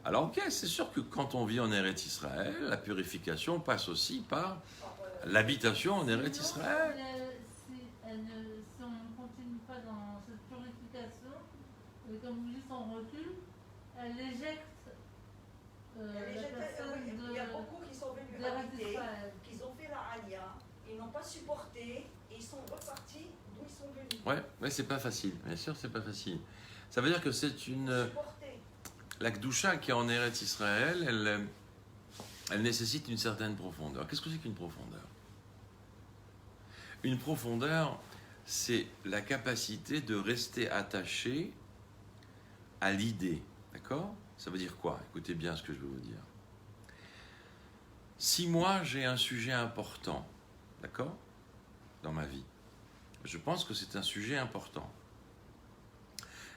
[SPEAKER 1] Alors ok, c'est sûr que quand on vit en Eretz Israël, la purification passe aussi par l'habitation en Eretz Israël.
[SPEAKER 4] Si on ne continue pas dans cette purification, et comme vous dites, on recule, elle éjecte la personne
[SPEAKER 2] il y a beaucoup qui sont venus habiter, qui ont fait la Aliyah, ils n'ont pas supporté, et ils sont repartis d'où ils sont venus.
[SPEAKER 1] Ouais, c'est pas facile, bien sûr, c'est pas facile. Ça veut dire que c'est une... La Kedusha qui est en Eretz Israël, elle nécessite une certaine profondeur. Qu'est-ce que c'est qu'une profondeur ? Une profondeur, c'est la capacité de rester attaché à l'idée. D'accord ? Ça veut dire quoi ? Écoutez bien ce que je veux vous dire. Si moi, j'ai un sujet important, d'accord ? Dans ma vie, je pense que c'est un sujet important.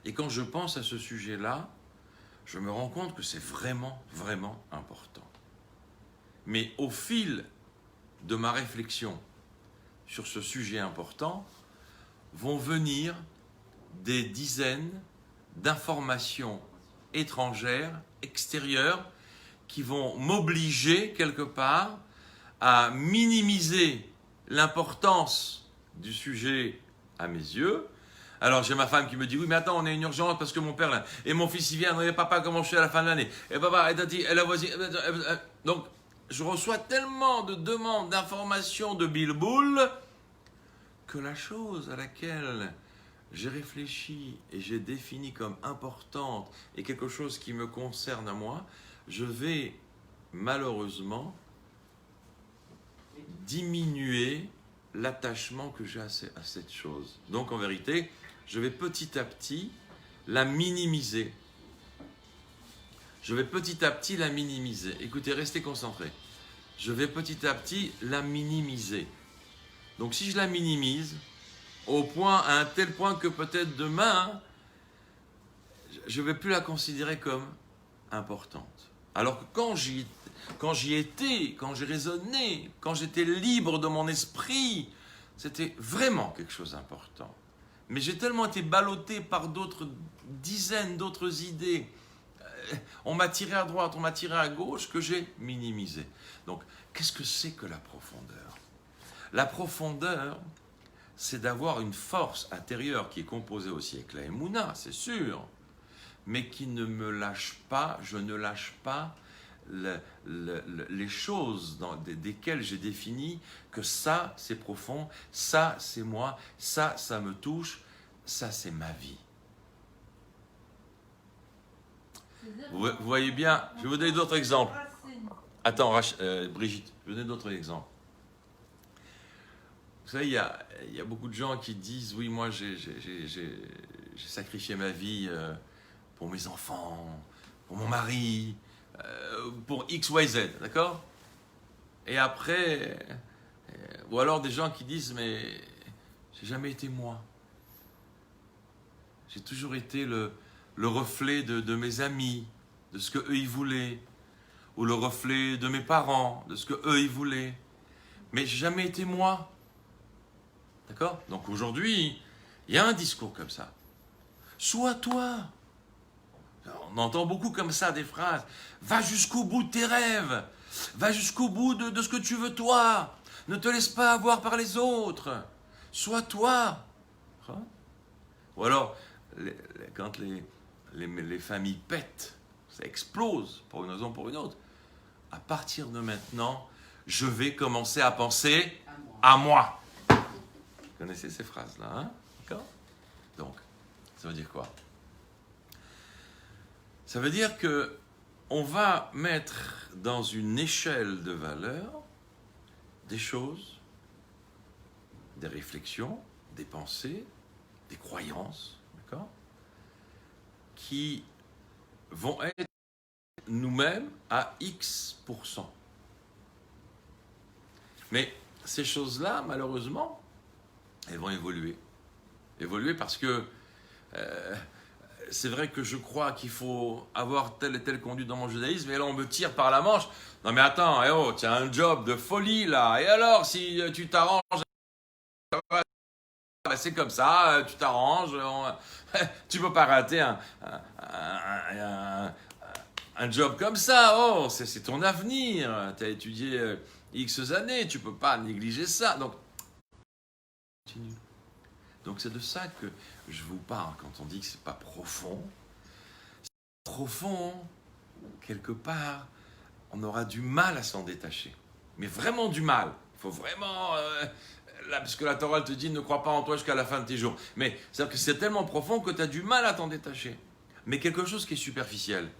[SPEAKER 1] Et quand je pense à ce sujet-là, je me rends compte que c'est vraiment, vraiment important. Mais au fil de ma réflexion sur ce sujet important, vont venir des dizaines d'informations étrangères, extérieures, qui vont m'obliger quelque part à minimiser l'importance du sujet à mes yeux. Alors j'ai ma femme qui me dit oui mais attends on a une urgence parce que mon père là, et mon fils il vient, et papa comment je suis à la fin de l'année, et papa et la voisine, donc je reçois tellement de demandes d'informations de bilboul que la chose à laquelle j'ai réfléchi et j'ai défini comme importante et quelque chose qui me concerne à moi, je vais malheureusement diminuer l'attachement que j'ai à cette chose. Donc en vérité, je vais petit à petit la minimiser. Je vais petit à petit la minimiser. Écoutez, restez concentrés. Je vais petit à petit la minimiser. Donc si je la minimise, à un tel point que peut-être demain, je ne vais plus la considérer comme importante. Alors que quand j'y étais, quand j'ai raisonné, quand j'étais libre de mon esprit, c'était vraiment quelque chose d'important. Mais j'ai tellement été ballotté par d'autres dizaines d'autres idées. On m'a tiré à droite, on m'a tiré à gauche, que j'ai minimisé. Donc, qu'est-ce que c'est que la profondeur? La profondeur, c'est d'avoir une force intérieure qui est composée aussi avec la Emouna, c'est sûr, mais qui ne me lâche pas, je ne lâche pas les choses desquelles j'ai défini que ça, c'est profond, ça, c'est moi, ça me touche, ça, c'est ma vie. Vous voyez bien, je vais vous donner d'autres exemples. Attends, Brigitte, je vais vous donner d'autres exemples. Vous savez, il y a beaucoup de gens qui disent, oui, moi, j'ai sacrifié ma vie pour mes enfants, pour mon mari, pour X, Y, Z, d'accord? Et après, ou alors des gens qui disent, mais j'ai jamais été moi. J'ai toujours été le reflet de mes amis, de ce qu'eux ils voulaient, ou le reflet de mes parents, de ce qu'eux ils voulaient. Mais j'ai jamais été moi. D'accord? Donc aujourd'hui, il y a un discours comme ça. Sois toi. On entend beaucoup comme ça des phrases. Va jusqu'au bout de tes rêves. Va jusqu'au bout de ce que tu veux toi. Ne te laisse pas avoir par les autres. Sois toi. Ou alors, quand les familles pètent, ça explose pour une raison ou pour une autre. À partir de maintenant, je vais commencer à penser à moi. Vous connaissez ces phrases-là, hein? D'accord? Donc, ça veut dire quoi? Ça veut dire que on va mettre dans une échelle de valeur des choses, des réflexions, des pensées, des croyances, d'accord, qui vont être nous-mêmes à X%. Mais ces choses-là, malheureusement, elles vont évoluer. Évoluer parce que c'est vrai que je crois qu'il faut avoir telle et telle conduite dans mon judaïsme, et là on me tire par la manche. Non mais attends, tu as un job de folie là, et alors si tu t'arranges, c'est comme ça, tu t'arranges, tu peux pas rater un job comme ça, c'est ton avenir, tu as étudié X années, tu peux pas négliger ça. Donc, continue. Donc c'est de ça que je vous parle quand on dit que c'est pas profond. C'est profond, quelque part, on aura du mal à s'en détacher. Mais vraiment du mal. Il faut vraiment... là, parce que la Torah te dit ne crois pas en toi jusqu'à la fin de tes jours. Mais c'est-à-dire que c'est tellement profond que tu as du mal à t'en détacher. Mais quelque chose qui est superficiel.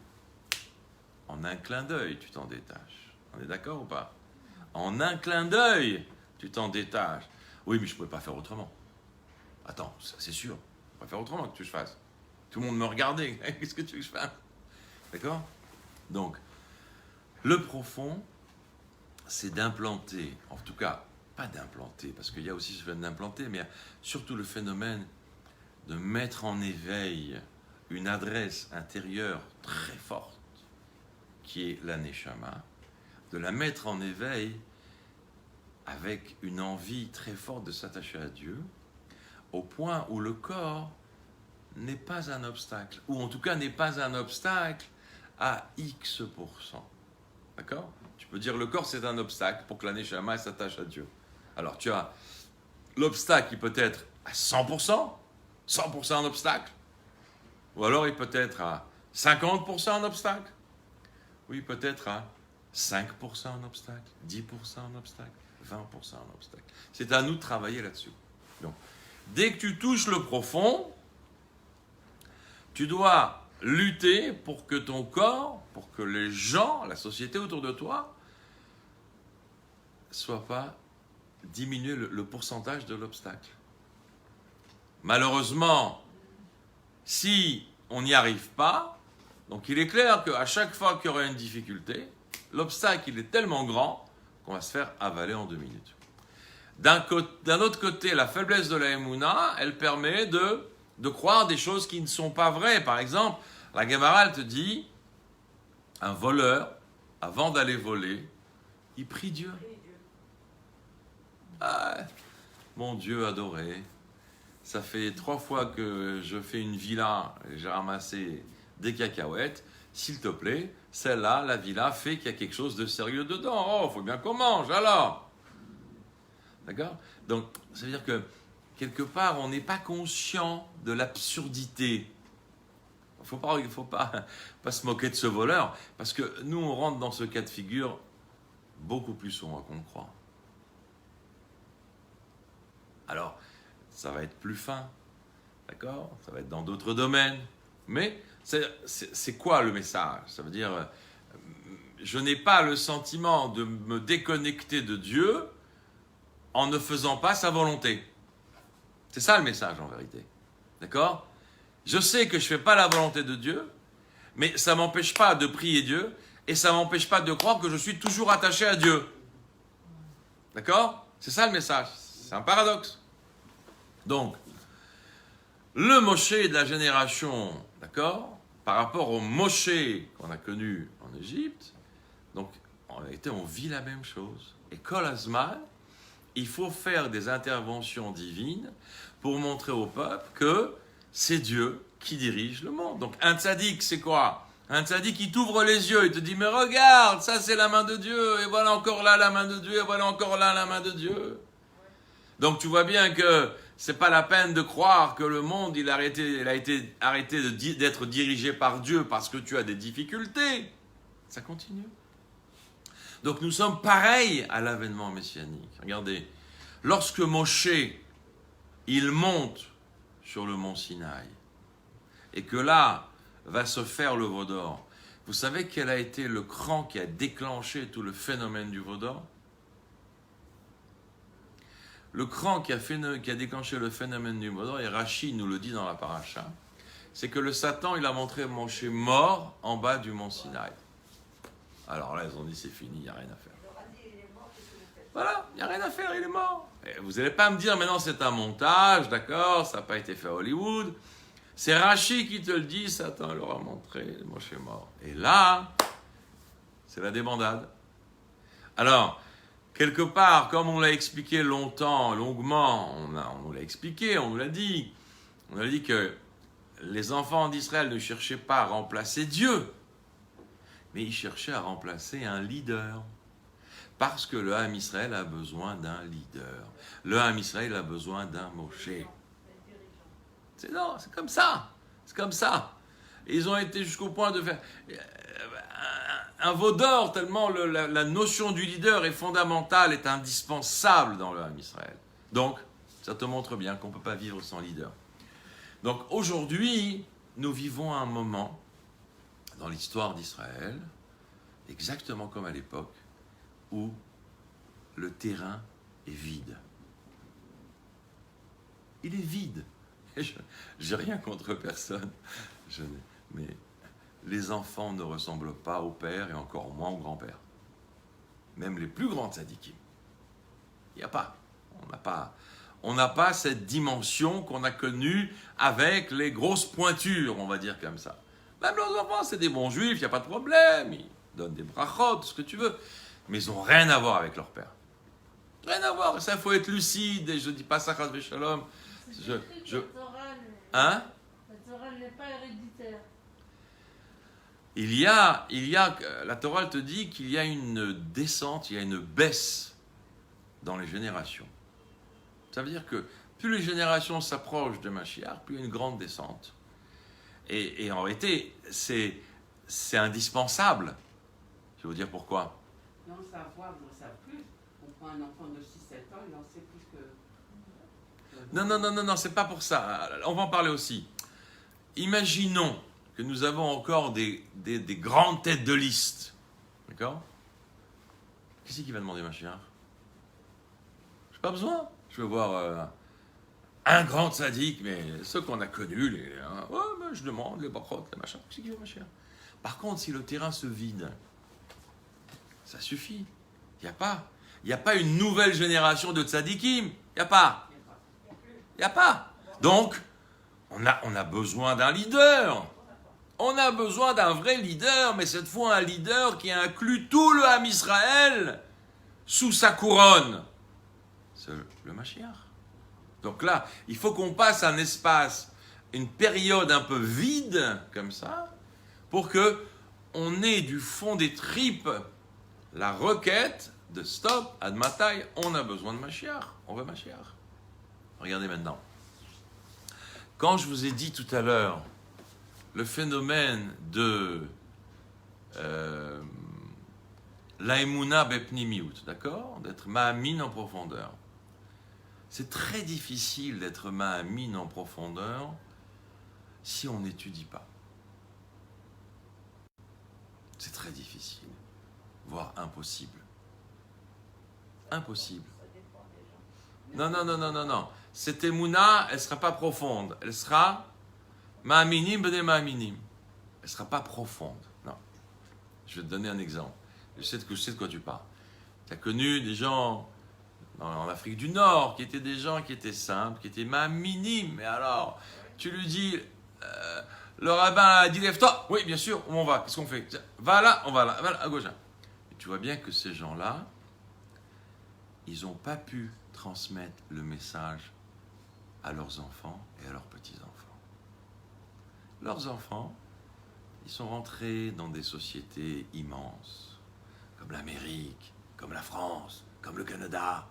[SPEAKER 1] En un clin d'œil, tu t'en détaches. On est d'accord ou pas? En un clin d'œil, tu t'en détaches. Oui, mais je ne pouvais pas faire autrement. Attends, c'est sûr. Je ne peux pas faire autrement que je fasse. Tout le monde me regardait. Qu'est-ce que tu veux que je fasse? D'accord? Donc, le profond, c'est d'implanter, en tout cas, pas d'implanter, parce qu'il y a aussi ce phénomène d'implanter, mais surtout le phénomène de mettre en éveil une adresse intérieure très forte, qui est la Neshama, de la mettre en éveil avec une envie très forte de s'attacher à Dieu, au point où le corps n'est pas un obstacle, ou en tout cas n'est pas un obstacle à X%. D'accord? Tu peux dire le corps c'est un obstacle pour que la Neshama s'attache à Dieu. Alors tu as l'obstacle qui peut être à 100%, 100% un obstacle, ou alors il peut être à 50% un obstacle, ou il peut être à 5% un obstacle, 10% un obstacle, 20% un obstacle. C'est à nous de travailler là-dessus. Donc, dès que tu touches le profond, tu dois lutter pour que ton corps, pour que les gens, la société autour de toi, soit pas diminuer le pourcentage de l'obstacle. Malheureusement, si on n'y arrive pas, donc il est clair qu'à chaque fois qu'il y aura une difficulté, l'obstacle il est tellement grand qu'on va se faire avaler en 2 minutes. D'un autre côté, la faiblesse de la Emouna, elle permet de croire des choses qui ne sont pas vraies. Par exemple, la Gemara, elle te dit, un voleur, avant d'aller voler, il prie Dieu. Ah, mon Dieu adoré, ça fait 3 fois que je fais une villa et j'ai ramassé des cacahuètes. S'il te plaît, celle-là, la villa, fait qu'il y a quelque chose de sérieux dedans. Oh, faut bien qu'on mange, alors. D'accord? Donc, ça veut dire que, quelque part, on n'est pas conscient de l'absurdité. Il ne faut pas se moquer de ce voleur, parce que nous, on rentre dans ce cas de figure beaucoup plus souvent qu'on le croit. Alors, ça va être plus fin, d'accord? Ça va être dans d'autres domaines. Mais c'est quoi le message? Ça veut dire, je n'ai pas le sentiment de me déconnecter de Dieu en ne faisant pas sa volonté. C'est ça le message en vérité. D'accord? Je sais que je ne fais pas la volonté de Dieu, mais ça ne m'empêche pas de prier Dieu et ça ne m'empêche pas de croire que je suis toujours attaché à Dieu. D'accord? C'est ça le message. C'est un paradoxe. Donc, le Moshe de la génération, d'accord, par rapport au Moshe qu'on a connu en Égypte, donc en réalité on vit la même chose. Et Kol Hazman, il faut faire des interventions divines pour montrer au peuple que c'est Dieu qui dirige le monde. Donc un tzaddik, c'est quoi? Un tzaddik qui t'ouvre les yeux et te dit, mais regarde, ça c'est la main de Dieu, et voilà encore là la main de Dieu, et voilà encore là la main de Dieu. Donc tu vois bien que c'est pas la peine de croire que le monde il a été arrêté d'être dirigé par Dieu parce que tu as des difficultés. Ça continue. Donc nous sommes pareils à l'avènement messianique. Regardez, lorsque Moshe il monte sur le mont Sinaï et que là va se faire le veau d'or, vous savez quel a été le cran qui a déclenché tout le phénomène du veau d'or? Le cran qui a déclenché le phénomène du veau d'or, et Rachid nous le dit dans la paracha, c'est que le Satan, il a montré Moshe mort en bas du mont Sinaï. Alors là, ils ont dit, c'est fini, il n'y a rien à faire. Voilà, il n'y a rien à faire, il est mort. Et vous n'allez pas me dire, maintenant c'est un montage, d'accord, ça n'a pas été fait à Hollywood. C'est Rachid qui te le dit, Satan leur a montré, Moshe mort. Et là, c'est la débandade. Alors, quelque part, comme on l'a expliqué longuement, on nous l'a expliqué, on nous l'a dit. On a dit que les enfants d'Israël ne cherchaient pas à remplacer Dieu, mais ils cherchaient à remplacer un leader. Parce que le Ham Israël a besoin d'un leader. Le Ham Israël a besoin d'un Moshe. C'est comme ça. C'est comme ça. Et ils ont été jusqu'au point de faire un veau d'or, tellement la notion du leader est fondamentale, est indispensable dans le Ham Israël. Donc, ça te montre bien qu'on ne peut pas vivre sans leader. Donc, aujourd'hui, nous vivons un moment dans l'histoire d'Israël, exactement comme à l'époque, où le terrain est vide. Il est vide. J'ai rien contre personne, mais les enfants ne ressemblent pas au père et encore moins au grand-père. Même les plus grands tzadikim. Il n'y a pas. On n'a pas cette dimension qu'on a connue avec les grosses pointures, on va dire comme ça. Même leurs enfants, c'est des bons juifs, il n'y a pas de problème. Ils donnent des brachot, tout ce que tu veux. Mais ils n'ont rien à voir avec leur père. Rien à voir. Ça, il faut être lucide. Et je ne dis pas ça, chas v'shalom. Hein?
[SPEAKER 4] La Torah n'est pas héréditaire.
[SPEAKER 1] La Torah te dit qu'il y a une descente, il y a une baisse dans les générations. Ça veut dire que plus les générations s'approchent de Mashiach, plus il y a une grande descente. Et en réalité, c'est indispensable. Je vais vous dire pourquoi.
[SPEAKER 5] Non, savoir, on ne sait plus. On prend un enfant de 6-7 ans, il en sait plus que...
[SPEAKER 1] Non, c'est pas pour ça. On va en parler aussi. Imaginons que nous avons encore des grandes têtes de liste. D'accord? Qui c'est qui va demander Mashiach? Je n'ai pas besoin. Je veux voir un grand sadique, mais ceux qu'on a connus, ouais, mais je demande, les barottes, les machins. Qui c'est qui veut Mashiach? Par contre, si le terrain se vide, ça suffit. Il n'y a pas une nouvelle génération de tzadikim. Il n'y a pas. Il n'y a pas. Donc, on a besoin d'un leader. On a besoin d'un vrai leader, mais cette fois un leader qui inclut tout le Ham Israël sous sa couronne. C'est le Mashiach. Donc là, il faut qu'on passe un espace, une période un peu vide, comme ça, pour que on ait du fond des tripes la requête de stop, admatai, on a besoin de Mashiach. On veut Mashiach. Regardez maintenant. Quand je vous ai dit tout à l'heure le phénomène de l'aïmouna bepnimiut, d'accord? D'être ma'amin en profondeur. C'est très difficile d'être ma'amin en profondeur si on n'étudie pas. C'est très difficile, voire impossible. Impossible. Non. Cette émouna, elle ne sera pas profonde. Elle sera ma'aminim b'nei ma'aminim. Elle ne sera pas profonde. Non. Je vais te donner un exemple. Je sais de quoi tu parles. Tu as connu des gens en Afrique du Nord qui étaient des gens qui étaient simples, qui étaient ma'aminim. Mais alors, tu lui dis, le rabbin a dit lève-toi. Oui, bien sûr, où on va? Qu'est-ce qu'on fait? Va là, on va là, à gauche. Et tu vois bien que ces gens-là, ils n'ont pas pu transmettre le message à leurs enfants et à leurs petits-enfants. Leurs enfants, ils sont rentrés dans des sociétés immenses, comme l'Amérique, comme la France, comme le Canada.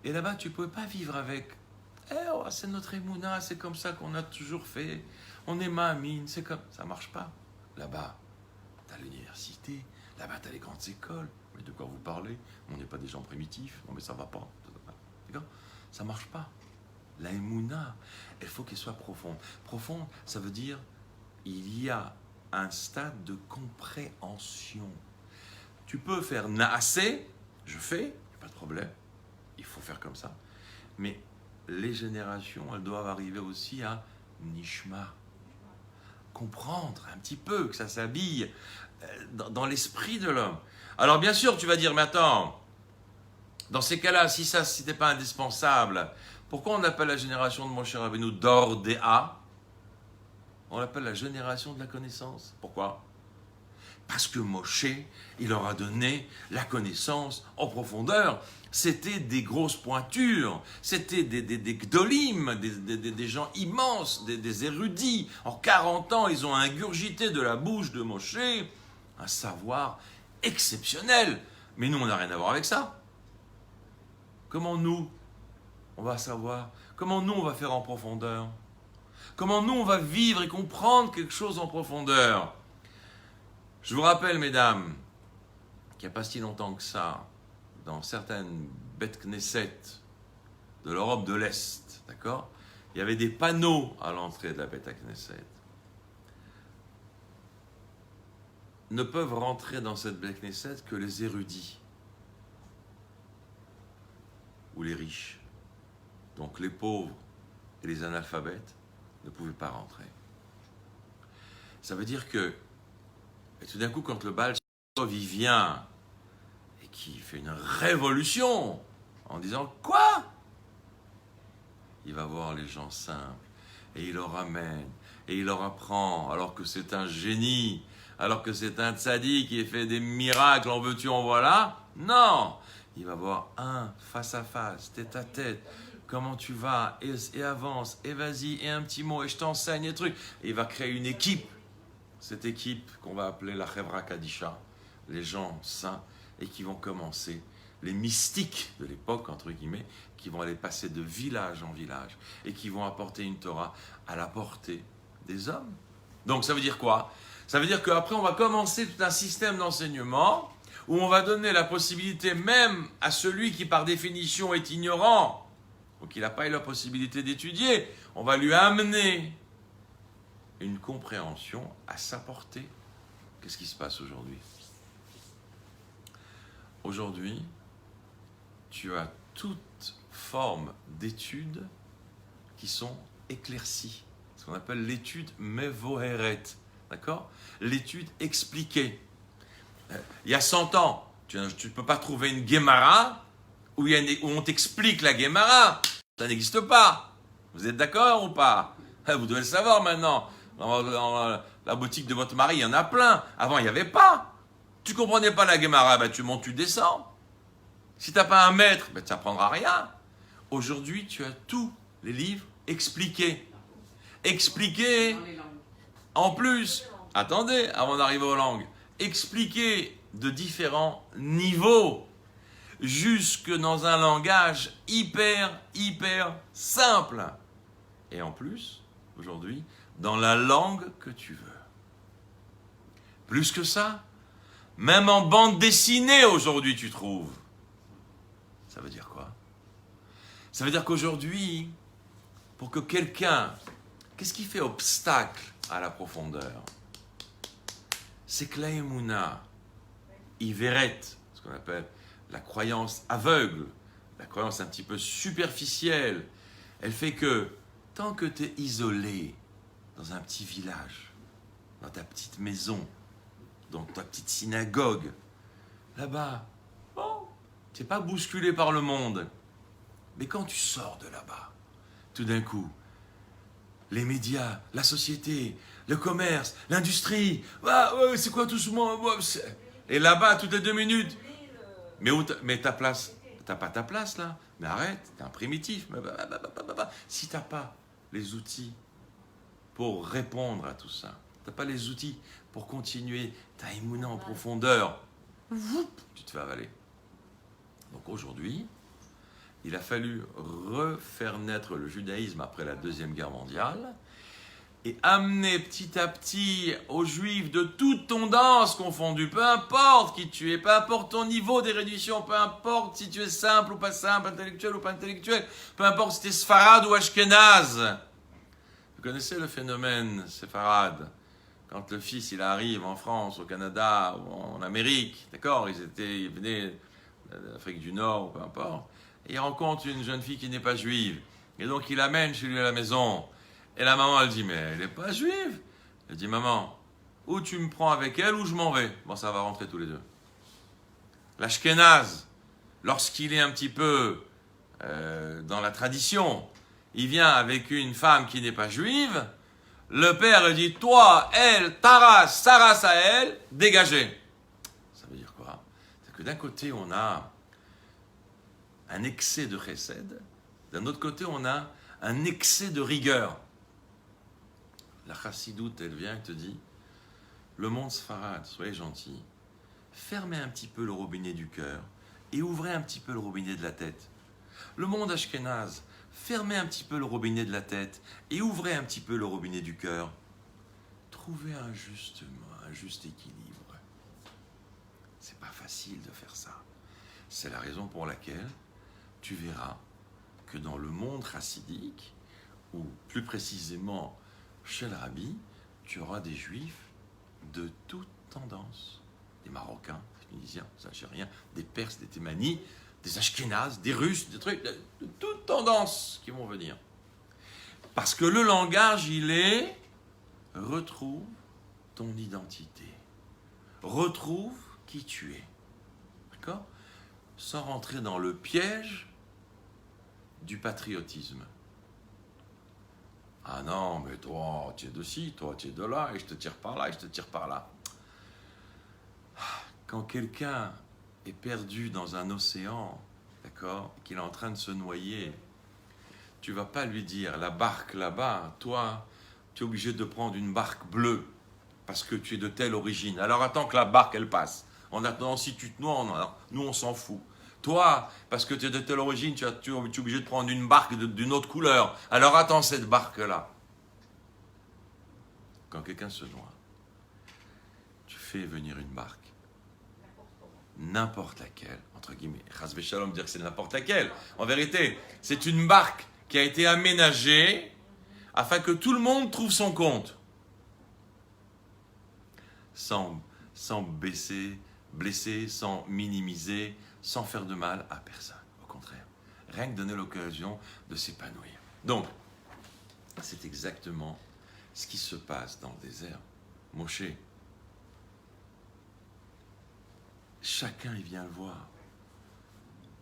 [SPEAKER 1] Et là-bas, tu ne pouvais pas vivre avec « c'est notre émouna, c'est comme ça qu'on a toujours fait, on est ma'amine, c'est comme… » Ça ne marche pas. Là-bas, tu as l'université, là-bas, tu as les grandes écoles. Mais de quoi vous parlez? On n'est pas des gens primitifs. Non, mais ça ne va pas. D'accord? Ça ne marche pas. La émouna, il faut qu'elle soit profonde. Profonde, ça veut dire il y a un stade de compréhension. Tu peux faire naasé, je fais, pas de problème. Il faut faire comme ça. Mais les générations, elles doivent arriver aussi à nishma. Comprendre un petit peu, que ça s'habille dans l'esprit de l'homme. Alors bien sûr, tu vas dire, mais attends, dans ces cas-là, si ça n'était pas indispensable, pourquoi on appelle la génération de Moshe Rabbeinu Dordéa? On l'appelle la génération de la connaissance. Pourquoi? Parce que Moshe, il leur a donné la connaissance en profondeur. C'était des grosses pointures, c'était des gdolim, des gens immenses, des érudits. En 40 ans, ils ont ingurgité de la bouche de Moshe un savoir exceptionnel. Mais nous, on n'a rien à voir avec ça. Comment nous, on va savoir? Comment nous, on va faire en profondeur? Comment nous, on va vivre et comprendre quelque chose en profondeur? Je vous rappelle, mesdames, qu'il n'y a pas si longtemps que ça, dans certaines Beth Knesset de l'Europe de l'Est, d'accord? Il y avait des panneaux à l'entrée de la Beth Knesset. Ne peuvent rentrer dans cette Beth Knesset que les érudits ou les riches. Donc les pauvres et les analphabètes ne pouvaient pas rentrer. Ça veut dire que, et tout d'un coup, quand le Baal Shem Tov vient et qui fait une révolution en disant quoi? Il va voir les gens simples et il leur amène et il leur apprend, alors que c'est un génie, alors que c'est un tzaddik qui fait des miracles, en veux-tu, en voilà. Non, il va voir un face à face, tête à tête. Comment tu vas? Et avance, et vas-y, et un petit mot, et je t'enseigne des trucs. Et il va créer une équipe. Cette équipe qu'on va appeler la Chevra Kadisha, les gens saints, et qui vont commencer, les mystiques de l'époque, entre guillemets, qui vont aller passer de village en village, et qui vont apporter une Torah à la portée des hommes. Donc ça veut dire quoi? Ça veut dire qu'après on va commencer tout un système d'enseignement, où on va donner la possibilité même à celui qui par définition est ignorant, ou qui n'a pas eu la possibilité d'étudier, on va lui amener une compréhension à sa portée. Qu'est-ce qui se passe aujourd'hui? Aujourd'hui, tu as toute forme d'études qui sont éclaircies. Ce qu'on appelle l'étude mevoheret. D'accord? L'étude expliquée. Il y a 100 ans, tu ne peux pas trouver une Guémara où on t'explique la Guémara. Ça n'existe pas. Vous êtes d'accord ou pas? Vous devez le savoir maintenant. Dans la boutique de votre mari, il y en a plein. Avant, il n'y avait pas. Tu ne comprenais pas la Guémara, ben, tu montes, tu descends. Si tu n'as pas un maître, ben, tu n'apprendras rien. Aujourd'hui, tu as tous les livres expliqués. Expliqués,
[SPEAKER 5] Dans les langues.
[SPEAKER 1] en plus, attendez, avant d'arriver aux langues, expliqués de différents niveaux, jusque dans un langage hyper simple. Et en plus, aujourd'hui, dans la langue que tu veux. Plus que ça, même en bande dessinée aujourd'hui, tu trouves. Ça veut dire quoi? Ça veut dire qu'aujourd'hui, pour que quelqu'un... Qu'est-ce qui fait obstacle à la profondeur? C'est que l'aïmouna, iveret, ce qu'on appelle la croyance aveugle, la croyance un petit peu superficielle, elle fait que tant que tu es isolé dans un petit village, dans ta petite maison, dans ta petite synagogue, là-bas, bon, tu n'es pas bousculé par le monde. Mais quand tu sors de là-bas, tout d'un coup, les médias, la société, le commerce, l'industrie, c'est quoi tout ce monde? Et là-bas, toutes les 2 minutes, mais ta place, t'as pas ta place là. Mais arrête, t'es un primitif. Si t'as pas les outils pour répondre à tout ça, t'as pas les outils pour continuer ta émouna en profondeur, tu te fais avaler. Donc aujourd'hui, il a fallu refaire naître le judaïsme après la Deuxième Guerre mondiale et amener petit à petit aux juifs de toute tendance confondue, peu importe qui tu es, peu importe ton niveau d'érudition, peu importe si tu es simple ou pas simple, intellectuel ou pas intellectuel, peu importe si tu es Sfarad ou Ashkenaz. Vous connaissez le phénomène Sfarad? Quand le fils il arrive en France, au Canada ou en Amérique, d'accord, ils venaient d'Afrique du Nord ou peu importe, et il rencontre une jeune fille qui n'est pas juive, et donc il l'amène chez lui à la maison. Et la maman, elle dit, mais elle n'est pas juive. Elle dit, maman, ou tu me prends avec elle, ou je m'en vais. Bon, ça va rentrer tous les deux. L'Ashkénaze, lorsqu'il est un petit peu dans la tradition, il vient avec une femme qui n'est pas juive, le père dit, toi, elle, ta race à elle, dégagez. Ça veut dire quoi? C'est que d'un côté, on a un excès de chesed, d'un autre côté, on a un excès de rigueur. La chassidoute, elle vient et te dit, le monde sfarad, soyez gentils, fermez un petit peu le robinet du cœur et ouvrez un petit peu le robinet de la tête. Le monde ashkénaze, fermez un petit peu le robinet de la tête et ouvrez un petit peu le robinet du cœur. Trouvez un juste équilibre. C'est pas facile de faire ça. C'est la raison pour laquelle tu verras que dans le monde chassidique, ou plus précisément chez le rabbi, tu auras des juifs de toute tendance. Des Marocains, des Tunisiens, des Algériens, des Perses, des Thémanis, des Ashkénazes, des Russes, des trucs de toute tendance qui vont venir. Parce que le langage, il est retrouve ton identité. Retrouve qui tu es. D'accord? Sans rentrer dans le piège du patriotisme. Ah non, mais toi, tu es de ci, toi, tu es de là, et je te tire par là, et je te tire par là. Quand quelqu'un est perdu dans un océan, d'accord, qu'il est en train de se noyer, tu ne vas pas lui dire, la barque là-bas, toi, tu es obligé de prendre une barque bleue, parce que tu es de telle origine. Alors attends que la barque, elle passe. En attendant, si tu te noies, nous, on s'en fout. Toi, parce que tu es de telle origine, tu es obligé de prendre une barque d'une autre couleur. Alors attends cette barque-là. Quand quelqu'un se noie, tu fais venir une barque. N'importe laquelle, entre guillemets. Chas v'shalom dire que c'est n'importe laquelle. En vérité, c'est une barque qui a été aménagée afin que tout le monde trouve son compte. sans blesser, sans minimiser, sans faire de mal à personne. Au contraire, rien que donner l'occasion de s'épanouir. Donc, c'est exactement ce qui se passe dans le désert. Moshe, chacun il vient le voir.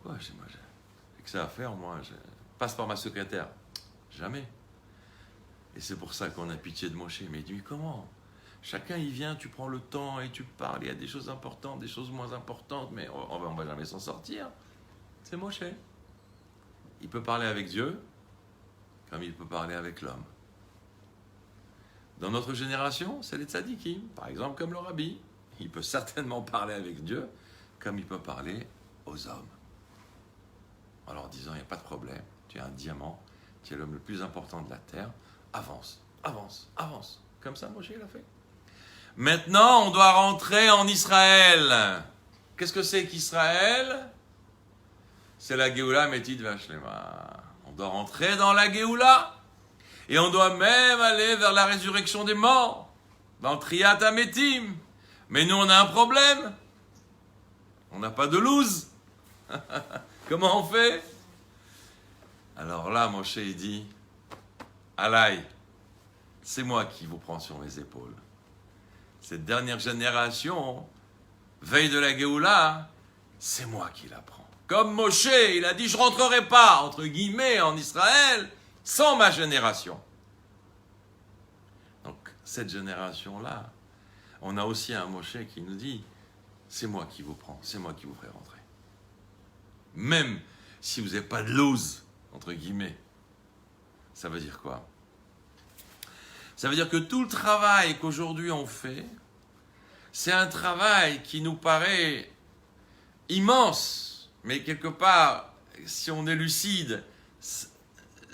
[SPEAKER 1] Quoi, j'ai que ça à faire, moi. Je passe par ma secrétaire. Jamais. Et c'est pour ça qu'on a pitié de Moshe. Mais il dit, comment ? Chacun il vient, tu prends le temps et tu parles. Il y a des choses importantes, des choses moins importantes, mais on va jamais s'en sortir. C'est Moshe. Il peut parler avec Dieu, comme il peut parler avec l'homme. Dans notre génération, c'est les tzadikim, par exemple comme le rabbi. Il peut certainement parler avec Dieu, comme il peut parler aux hommes. En leur disant, il n'y a pas de problème, tu es un diamant, tu es l'homme le plus important de la terre, avance, avance, avance. Comme ça, Moshe l'a fait. Maintenant, on doit rentrer en Israël. Qu'est-ce que c'est qu'Israël ? C'est la Géoula Métid Vashlema. On doit rentrer dans la Géoula. Et on doit même aller vers la résurrection des morts. Dans Triat Ametim. Mais nous, on a un problème. On n'a pas de loose. Comment on fait ? Alors là, Moshe, il dit, Alaï, c'est moi qui vous prends sur mes épaules. Cette dernière génération, veille de la Géoula, c'est moi qui la prends. Comme Moshe, il a dit, je ne rentrerai pas, entre guillemets, en Israël, sans ma génération. Donc, cette génération-là, on a aussi un Moshe qui nous dit, c'est moi qui vous prends, c'est moi qui vous ferai rentrer. Même si vous n'avez pas de loose, entre guillemets. Ça veut dire quoi ? Ça veut dire que tout le travail qu'aujourd'hui on fait, c'est un travail qui nous paraît immense, mais quelque part, si on est lucide,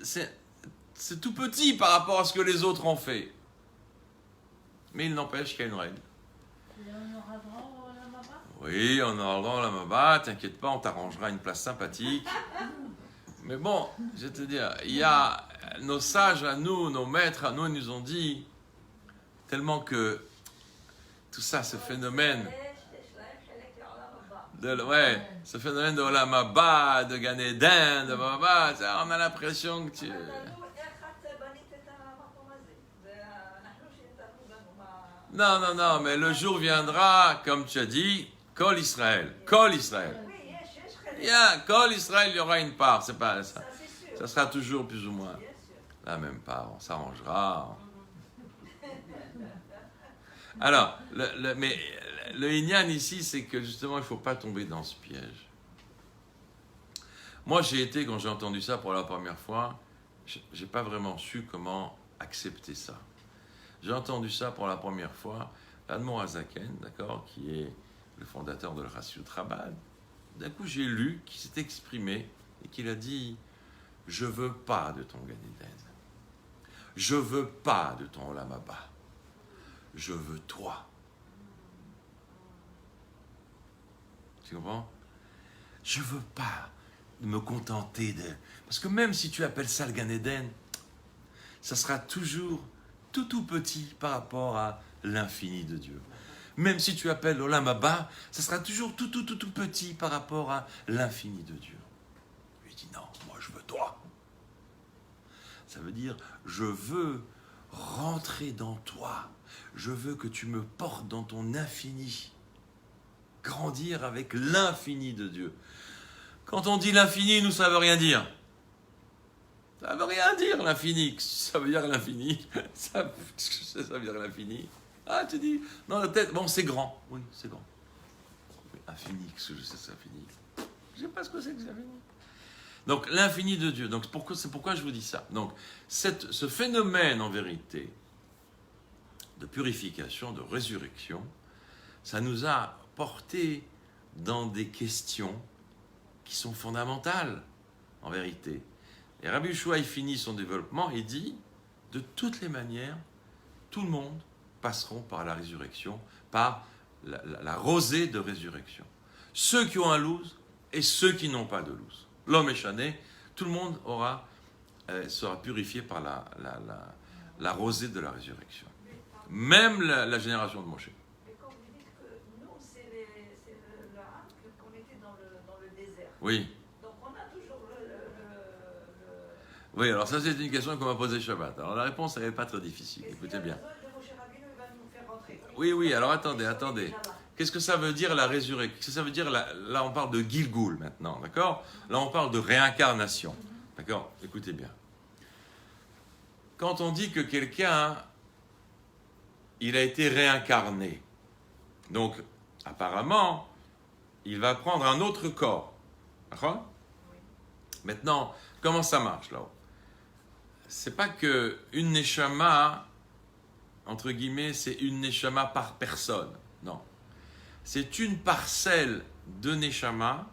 [SPEAKER 1] c'est tout petit par rapport à ce que les autres ont fait. Mais il n'empêche qu'il y a une règle.
[SPEAKER 4] Et on aura droit au Lamaba ?
[SPEAKER 1] Oui, on aura le droit au Lamaba, t'inquiète pas, on t'arrangera une place sympathique. Mais bon, je vais te dire, il y a nos sages à nous, nos maîtres à nous, ils nous ont dit, tellement que tout ça, ce phénomène, ce phénomène de Olam Haba, de Gan Eden, de Baba, on a l'impression que tu... Non, mais le jour viendra, comme tu as dit, Kol Israël, Kol Israël. Kol Israël, il y aura une part, c'est pas ça. Ça sera toujours plus ou moins la même part, on s'arrangera. Alors, mais le Inyan ici, c'est que justement, il ne faut pas tomber dans ce piège. Moi, quand j'ai entendu ça pour la première fois, je n'ai pas vraiment su comment accepter ça. J'ai entendu ça pour la première fois, l'Admor Hazaken, d'accord, qui est le fondateur de la Chassidut Chabad. D'un coup, j'ai lu qu'il s'est exprimé et qu'il a dit « Je ne veux pas de ton Gan Eden. Je ne veux pas de ton Olam Haba. Je veux toi. » Tu comprends ? Je ne veux pas me contenter de... Parce que même si tu appelles ça le Gan Eden, ça sera toujours tout petit par rapport à l'infini de Dieu. Même si tu appelles l'Olam Haba, ça sera toujours tout petit par rapport à l'infini de Dieu. Il dit non, moi je veux toi. Ça veut dire, je veux rentrer dans toi. Je veux que tu me portes dans ton infini. Grandir avec l'infini de Dieu. Quand on dit l'infini, nous, ça ne veut rien dire. Ça ne veut rien dire, l'infini. Ça veut dire l'infini. Ça veut dire l'infini. Ah, tu dis, non, peut-être, bon, c'est grand. Oui, c'est grand. Mais infini, qu'est-ce que je sais, c'est infini. Je ne sais pas ce que c'est que c'est infini. Donc, l'infini de Dieu. Donc, c'est pourquoi je vous dis ça. Donc, ce phénomène, en vérité, de purification, de résurrection, ça nous a porté dans des questions qui sont fondamentales, en vérité. Et Rabbi Yehoshua, il finit son développement et dit, de toutes les manières, tout le monde passeront par la résurrection, par la rosée de résurrection. Ceux qui ont un loose et ceux qui n'ont pas de loose. L'homme échané, tout le monde sera purifié par la rosée de la résurrection. Même la génération de Moshe.
[SPEAKER 2] Mais
[SPEAKER 1] Oui.
[SPEAKER 2] Donc on a toujours
[SPEAKER 1] Oui, alors ça c'est une question qu'on m'a posée Shabbat. Alors la réponse elle n'est pas très difficile, écoutez bien. Oui, alors attendez. Qu'est-ce que ça veut dire la résurrection? Qu'est-ce que ça veut dire là on parle de Gilgul maintenant, d'accord? Là on parle de réincarnation, d'accord? Écoutez bien. Quand on dit que quelqu'un, il a été réincarné, donc apparemment, il va prendre un autre corps, d'accord? Maintenant, comment ça marche là? C'est pas que une neshama, entre guillemets, c'est une neshama par personne, non. C'est une parcelle de neshama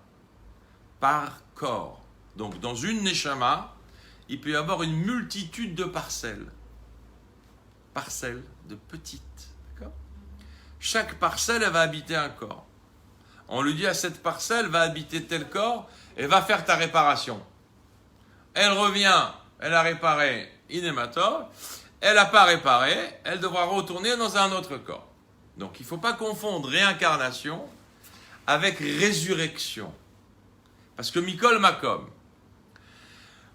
[SPEAKER 1] par corps. Donc, dans une neshama, il peut y avoir une multitude de parcelles. Parcelles de petites. D'accord? Chaque parcelle, elle va habiter un corps. On lui dit à cette parcelle, va habiter tel corps et va faire ta réparation. Elle revient, elle a réparé Inémator, elle n'a pas réparé, elle devra retourner dans un autre corps. Donc il ne faut pas confondre réincarnation avec résurrection. Parce que Mikol Makom,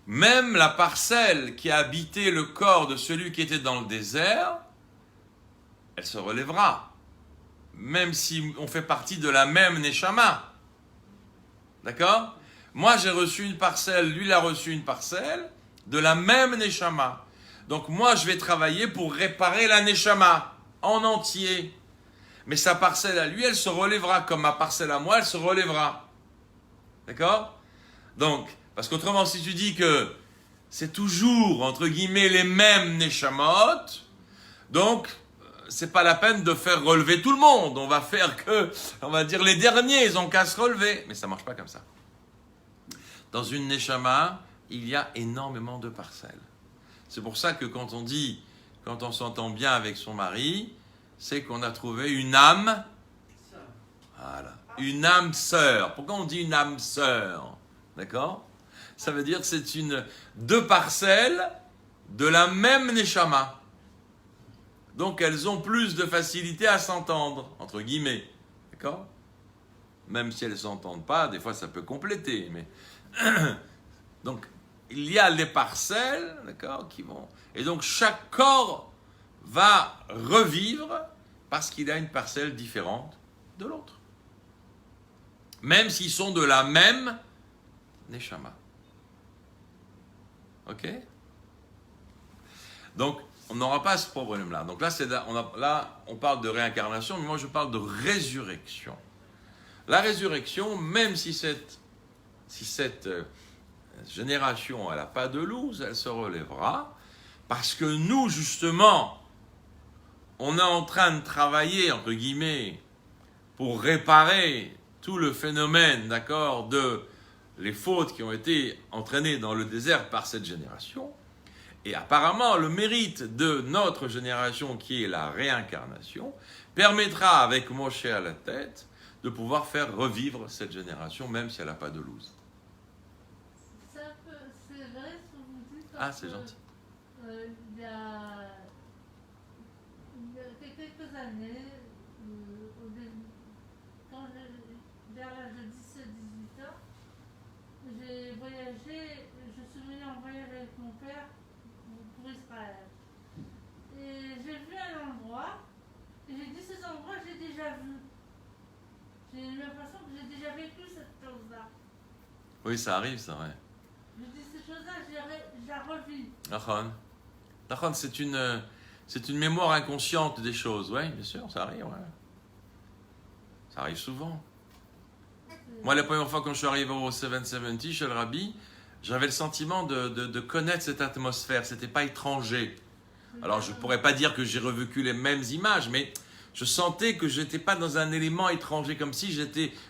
[SPEAKER 1] même la parcelle qui a habité le corps de celui qui était dans le désert, elle se relèvera. Même si on fait partie de la même Neshama. D'accord? Moi j'ai reçu une parcelle, lui il a reçu une parcelle de la même Neshama. Donc moi je vais travailler pour réparer la Neshama en entier. Mais sa parcelle à lui, elle se relèvera comme ma parcelle à moi, elle se relèvera. D'accord? Donc, parce qu'autrement, si tu dis que c'est toujours, entre guillemets, les mêmes Neshamot, donc, c'est pas la peine de faire relever tout le monde. On va faire que, on va dire, les derniers, ils ont qu'à se relever. Mais ça marche pas comme ça. Dans une Neshama, il y a énormément de parcelles. C'est pour ça que quand on dit, quand on s'entend bien avec son mari, c'est qu'on a trouvé une âme, voilà, une âme sœur. Pourquoi on dit une âme sœur? D'accord? Ça veut dire que c'est deux parcelles de la même neshama. Donc elles ont plus de facilité à s'entendre, entre guillemets. D'accord? Même si elles ne s'entendent pas, des fois ça peut compléter. Mais donc il y a les parcelles, d'accord, qui vont. Et donc chaque corps va revivre parce qu'il a une parcelle différente de l'autre. Même s'ils sont de la même neshama. Ok? Donc, on n'aura pas ce problème-là. Donc là, on parle de réincarnation, mais moi je parle de résurrection. La résurrection, même si cette génération, elle n'a pas de loose, elle se relèvera, parce que nous, justement, on est en train de travailler, entre guillemets, pour réparer tout le phénomène, d'accord, de les fautes qui ont été entraînées dans le désert par cette génération. Et apparemment, le mérite de notre génération, qui est la réincarnation, permettra, avec Moshe à la tête, de pouvoir faire revivre cette génération, même si elle n'a pas de loose.
[SPEAKER 4] C'est vrai ce que vous dites.
[SPEAKER 1] Ah, c'est gentil.
[SPEAKER 4] Il y a quelques années, vers l'âge de 17-18 ans, j'ai voyagé, je suis venue en voyage avec mon père pour Israël. Et j'ai vu un endroit, et j'ai dit cet endroit j'ai déjà vu. J'ai l'impression que j'ai déjà vécu cette chose-là.
[SPEAKER 1] Oui, ça arrive, ça, ouais.
[SPEAKER 4] Je dis ces choses-là, je la revis.
[SPEAKER 1] Nachon, c'est une mémoire inconsciente des choses, oui, bien sûr, ça arrive, ouais. Ça arrive souvent. Moi, la première fois quand je suis arrivé au 770 chez le Rabbi, j'avais le sentiment de connaître cette atmosphère, c'était pas étranger. Alors, je pourrais pas dire que j'ai revécu les mêmes images, mais je sentais que j'étais pas dans un élément étranger, comme si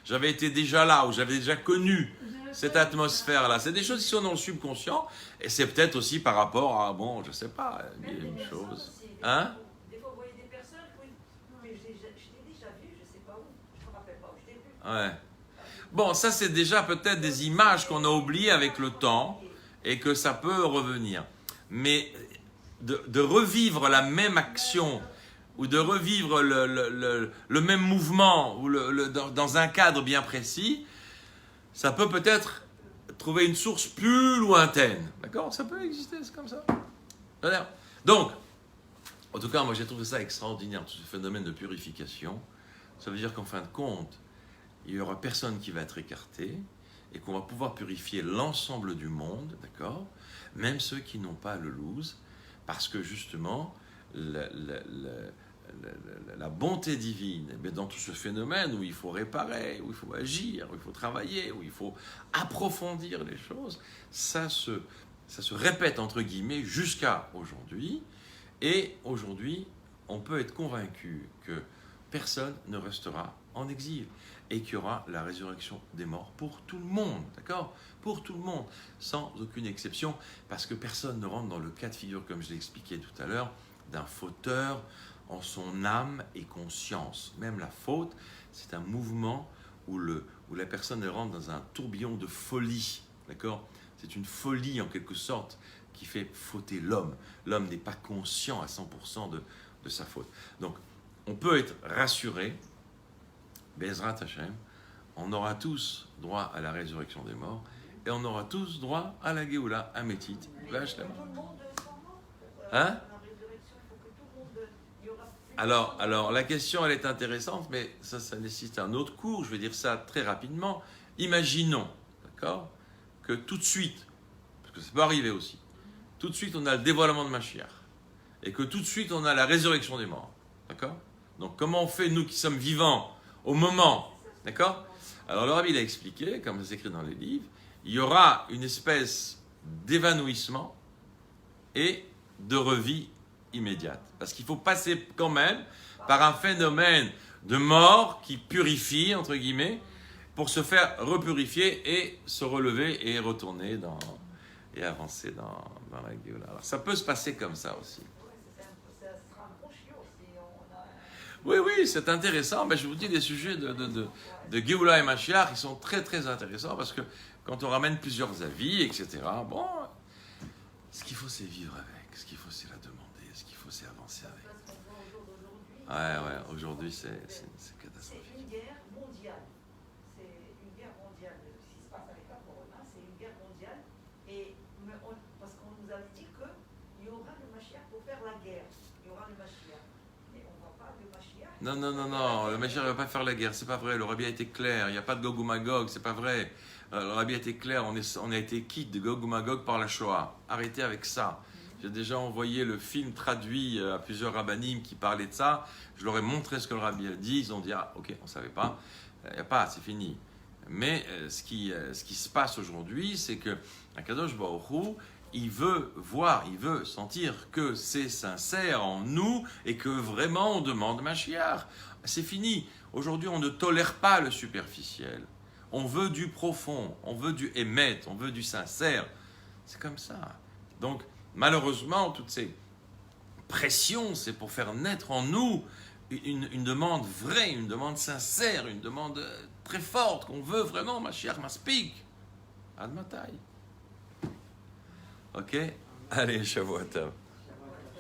[SPEAKER 1] j'avais été déjà là, ou j'avais déjà connu cette atmosphère-là. C'est des choses qui sont dans le subconscient, et c'est peut-être aussi par rapport à, bon, je sais pas, une chose. Hein?
[SPEAKER 2] Des fois, vous voyez des personnes, oui, mais je t'ai déjà vu, je sais pas où, je me rappelle pas où je t'ai vu.
[SPEAKER 1] Ouais. Bon, ça c'est déjà peut-être des images qu'on a oubliées avec le temps, et que ça peut revenir. Mais de revivre la même action, ou de revivre le même mouvement, ou dans un cadre bien précis, ça peut peut-être trouver une source plus lointaine. D'accord? Ça peut exister, c'est comme ça. Voilà. Donc, en tout cas, moi j'ai trouvé ça extraordinaire, tout ce phénomène de purification. Ça veut dire qu'en fin de compte, il n'y aura personne qui va être écarté et qu'on va pouvoir purifier l'ensemble du monde, d'accord? Même ceux qui n'ont pas le loose, parce que justement, la bonté divine, mais dans tout ce phénomène où il faut réparer, où il faut agir, où il faut travailler, où il faut approfondir les choses, ça se répète entre guillemets jusqu'à aujourd'hui. Et aujourd'hui, on peut être convaincu que personne ne restera en exil et qu'il y aura la résurrection des morts pour tout le monde, d'accord? Pour tout le monde, sans aucune exception, parce que personne ne rentre dans le cas de figure, comme je l'ai expliqué tout à l'heure, d'un fauteur en son âme et conscience. Même la faute, c'est un mouvement où la personne rentre dans un tourbillon de folie, d'accord? C'est une folie en quelque sorte qui fait fauter l'homme. L'homme n'est pas conscient à 100% de sa faute. Donc, on peut être rassuré, Bezrat Hashem, on aura tous droit à la résurrection des morts et on aura tous droit à la Géoula, à Métit.
[SPEAKER 2] Tout le monde sera mort.
[SPEAKER 1] Hein?
[SPEAKER 2] La résurrection, il faut que tout le monde. Il y aura plus de
[SPEAKER 1] Alors, la question, elle est intéressante, mais ça nécessite un autre cours. Je vais dire ça très rapidement. Imaginons, d'accord, que tout de suite, parce que ça peut arriver aussi, tout de suite, on a le dévoilement de Mashiach, et que tout de suite, on a la résurrection des morts, d'accord? Donc, comment on fait, nous qui sommes vivants, au moment, d'accord? Alors, le Rabbi, il a expliqué, comme c'est écrit dans les livres, il y aura une espèce d'évanouissement et de revie immédiate. Parce qu'il faut passer quand même par un phénomène de mort qui purifie, entre guillemets, pour se faire repurifier et se relever et retourner et avancer dans la Géoula. Alors ça peut se passer comme ça aussi.
[SPEAKER 2] Ça sera un bon chiot si on a.
[SPEAKER 1] Oui, c'est intéressant. Mais je vous dis, les sujets de Géoula et Mashiach, ils sont très très intéressants parce que quand on ramène plusieurs avis, etc., bon, ce qu'il faut c'est vivre avec, ce qu'il faut c'est la demander, ce qu'il faut c'est avancer avec.
[SPEAKER 2] Parce qu'on voit au jour d'aujourd'hui.
[SPEAKER 1] Ouais, aujourd'hui c'est
[SPEAKER 2] C'est
[SPEAKER 1] catastrophique.
[SPEAKER 2] une guerre mondiale. C'est une guerre mondiale. Ce qui se passe avec la corona, c'est une guerre mondiale. Parce qu'on nous avait dit qu'il y aura le Mashiach pour faire la guerre. Il y aura le Mashiach. Mais on ne voit pas le Mashiach.
[SPEAKER 1] Non, le Mashiach ne va pas faire la guerre, c'est pas vrai. Le Rabbi a été clair, il n'y a pas de Gog ou Magog, c'est pas vrai. Le Rabbi a été clair, on a été quitte de Gog ou Magog par la Shoah. Arrêtez avec ça. J'ai déjà envoyé le film traduit à plusieurs rabbinim qui parlaient de ça. Je leur ai montré ce que le Rabbi a dit. Ils ont dit, ah, ok, on ne savait pas. Il n'y a pas, c'est fini. Mais ce qui se passe aujourd'hui, c'est que Akadosh Baruch Hu, il veut voir, il veut sentir que c'est sincère en nous et que vraiment on demande Mashiach. C'est fini. Aujourd'hui, on ne tolère pas le superficiel. On veut du profond, on veut du émet, on veut du sincère. C'est comme ça. Donc, malheureusement, toutes ces pressions, c'est pour faire naître en nous une demande vraie, une demande sincère, une demande très forte, qu'on veut vraiment, Mashiach Maspik. Ad Matai. Ok? Allez, Shavuot Tov.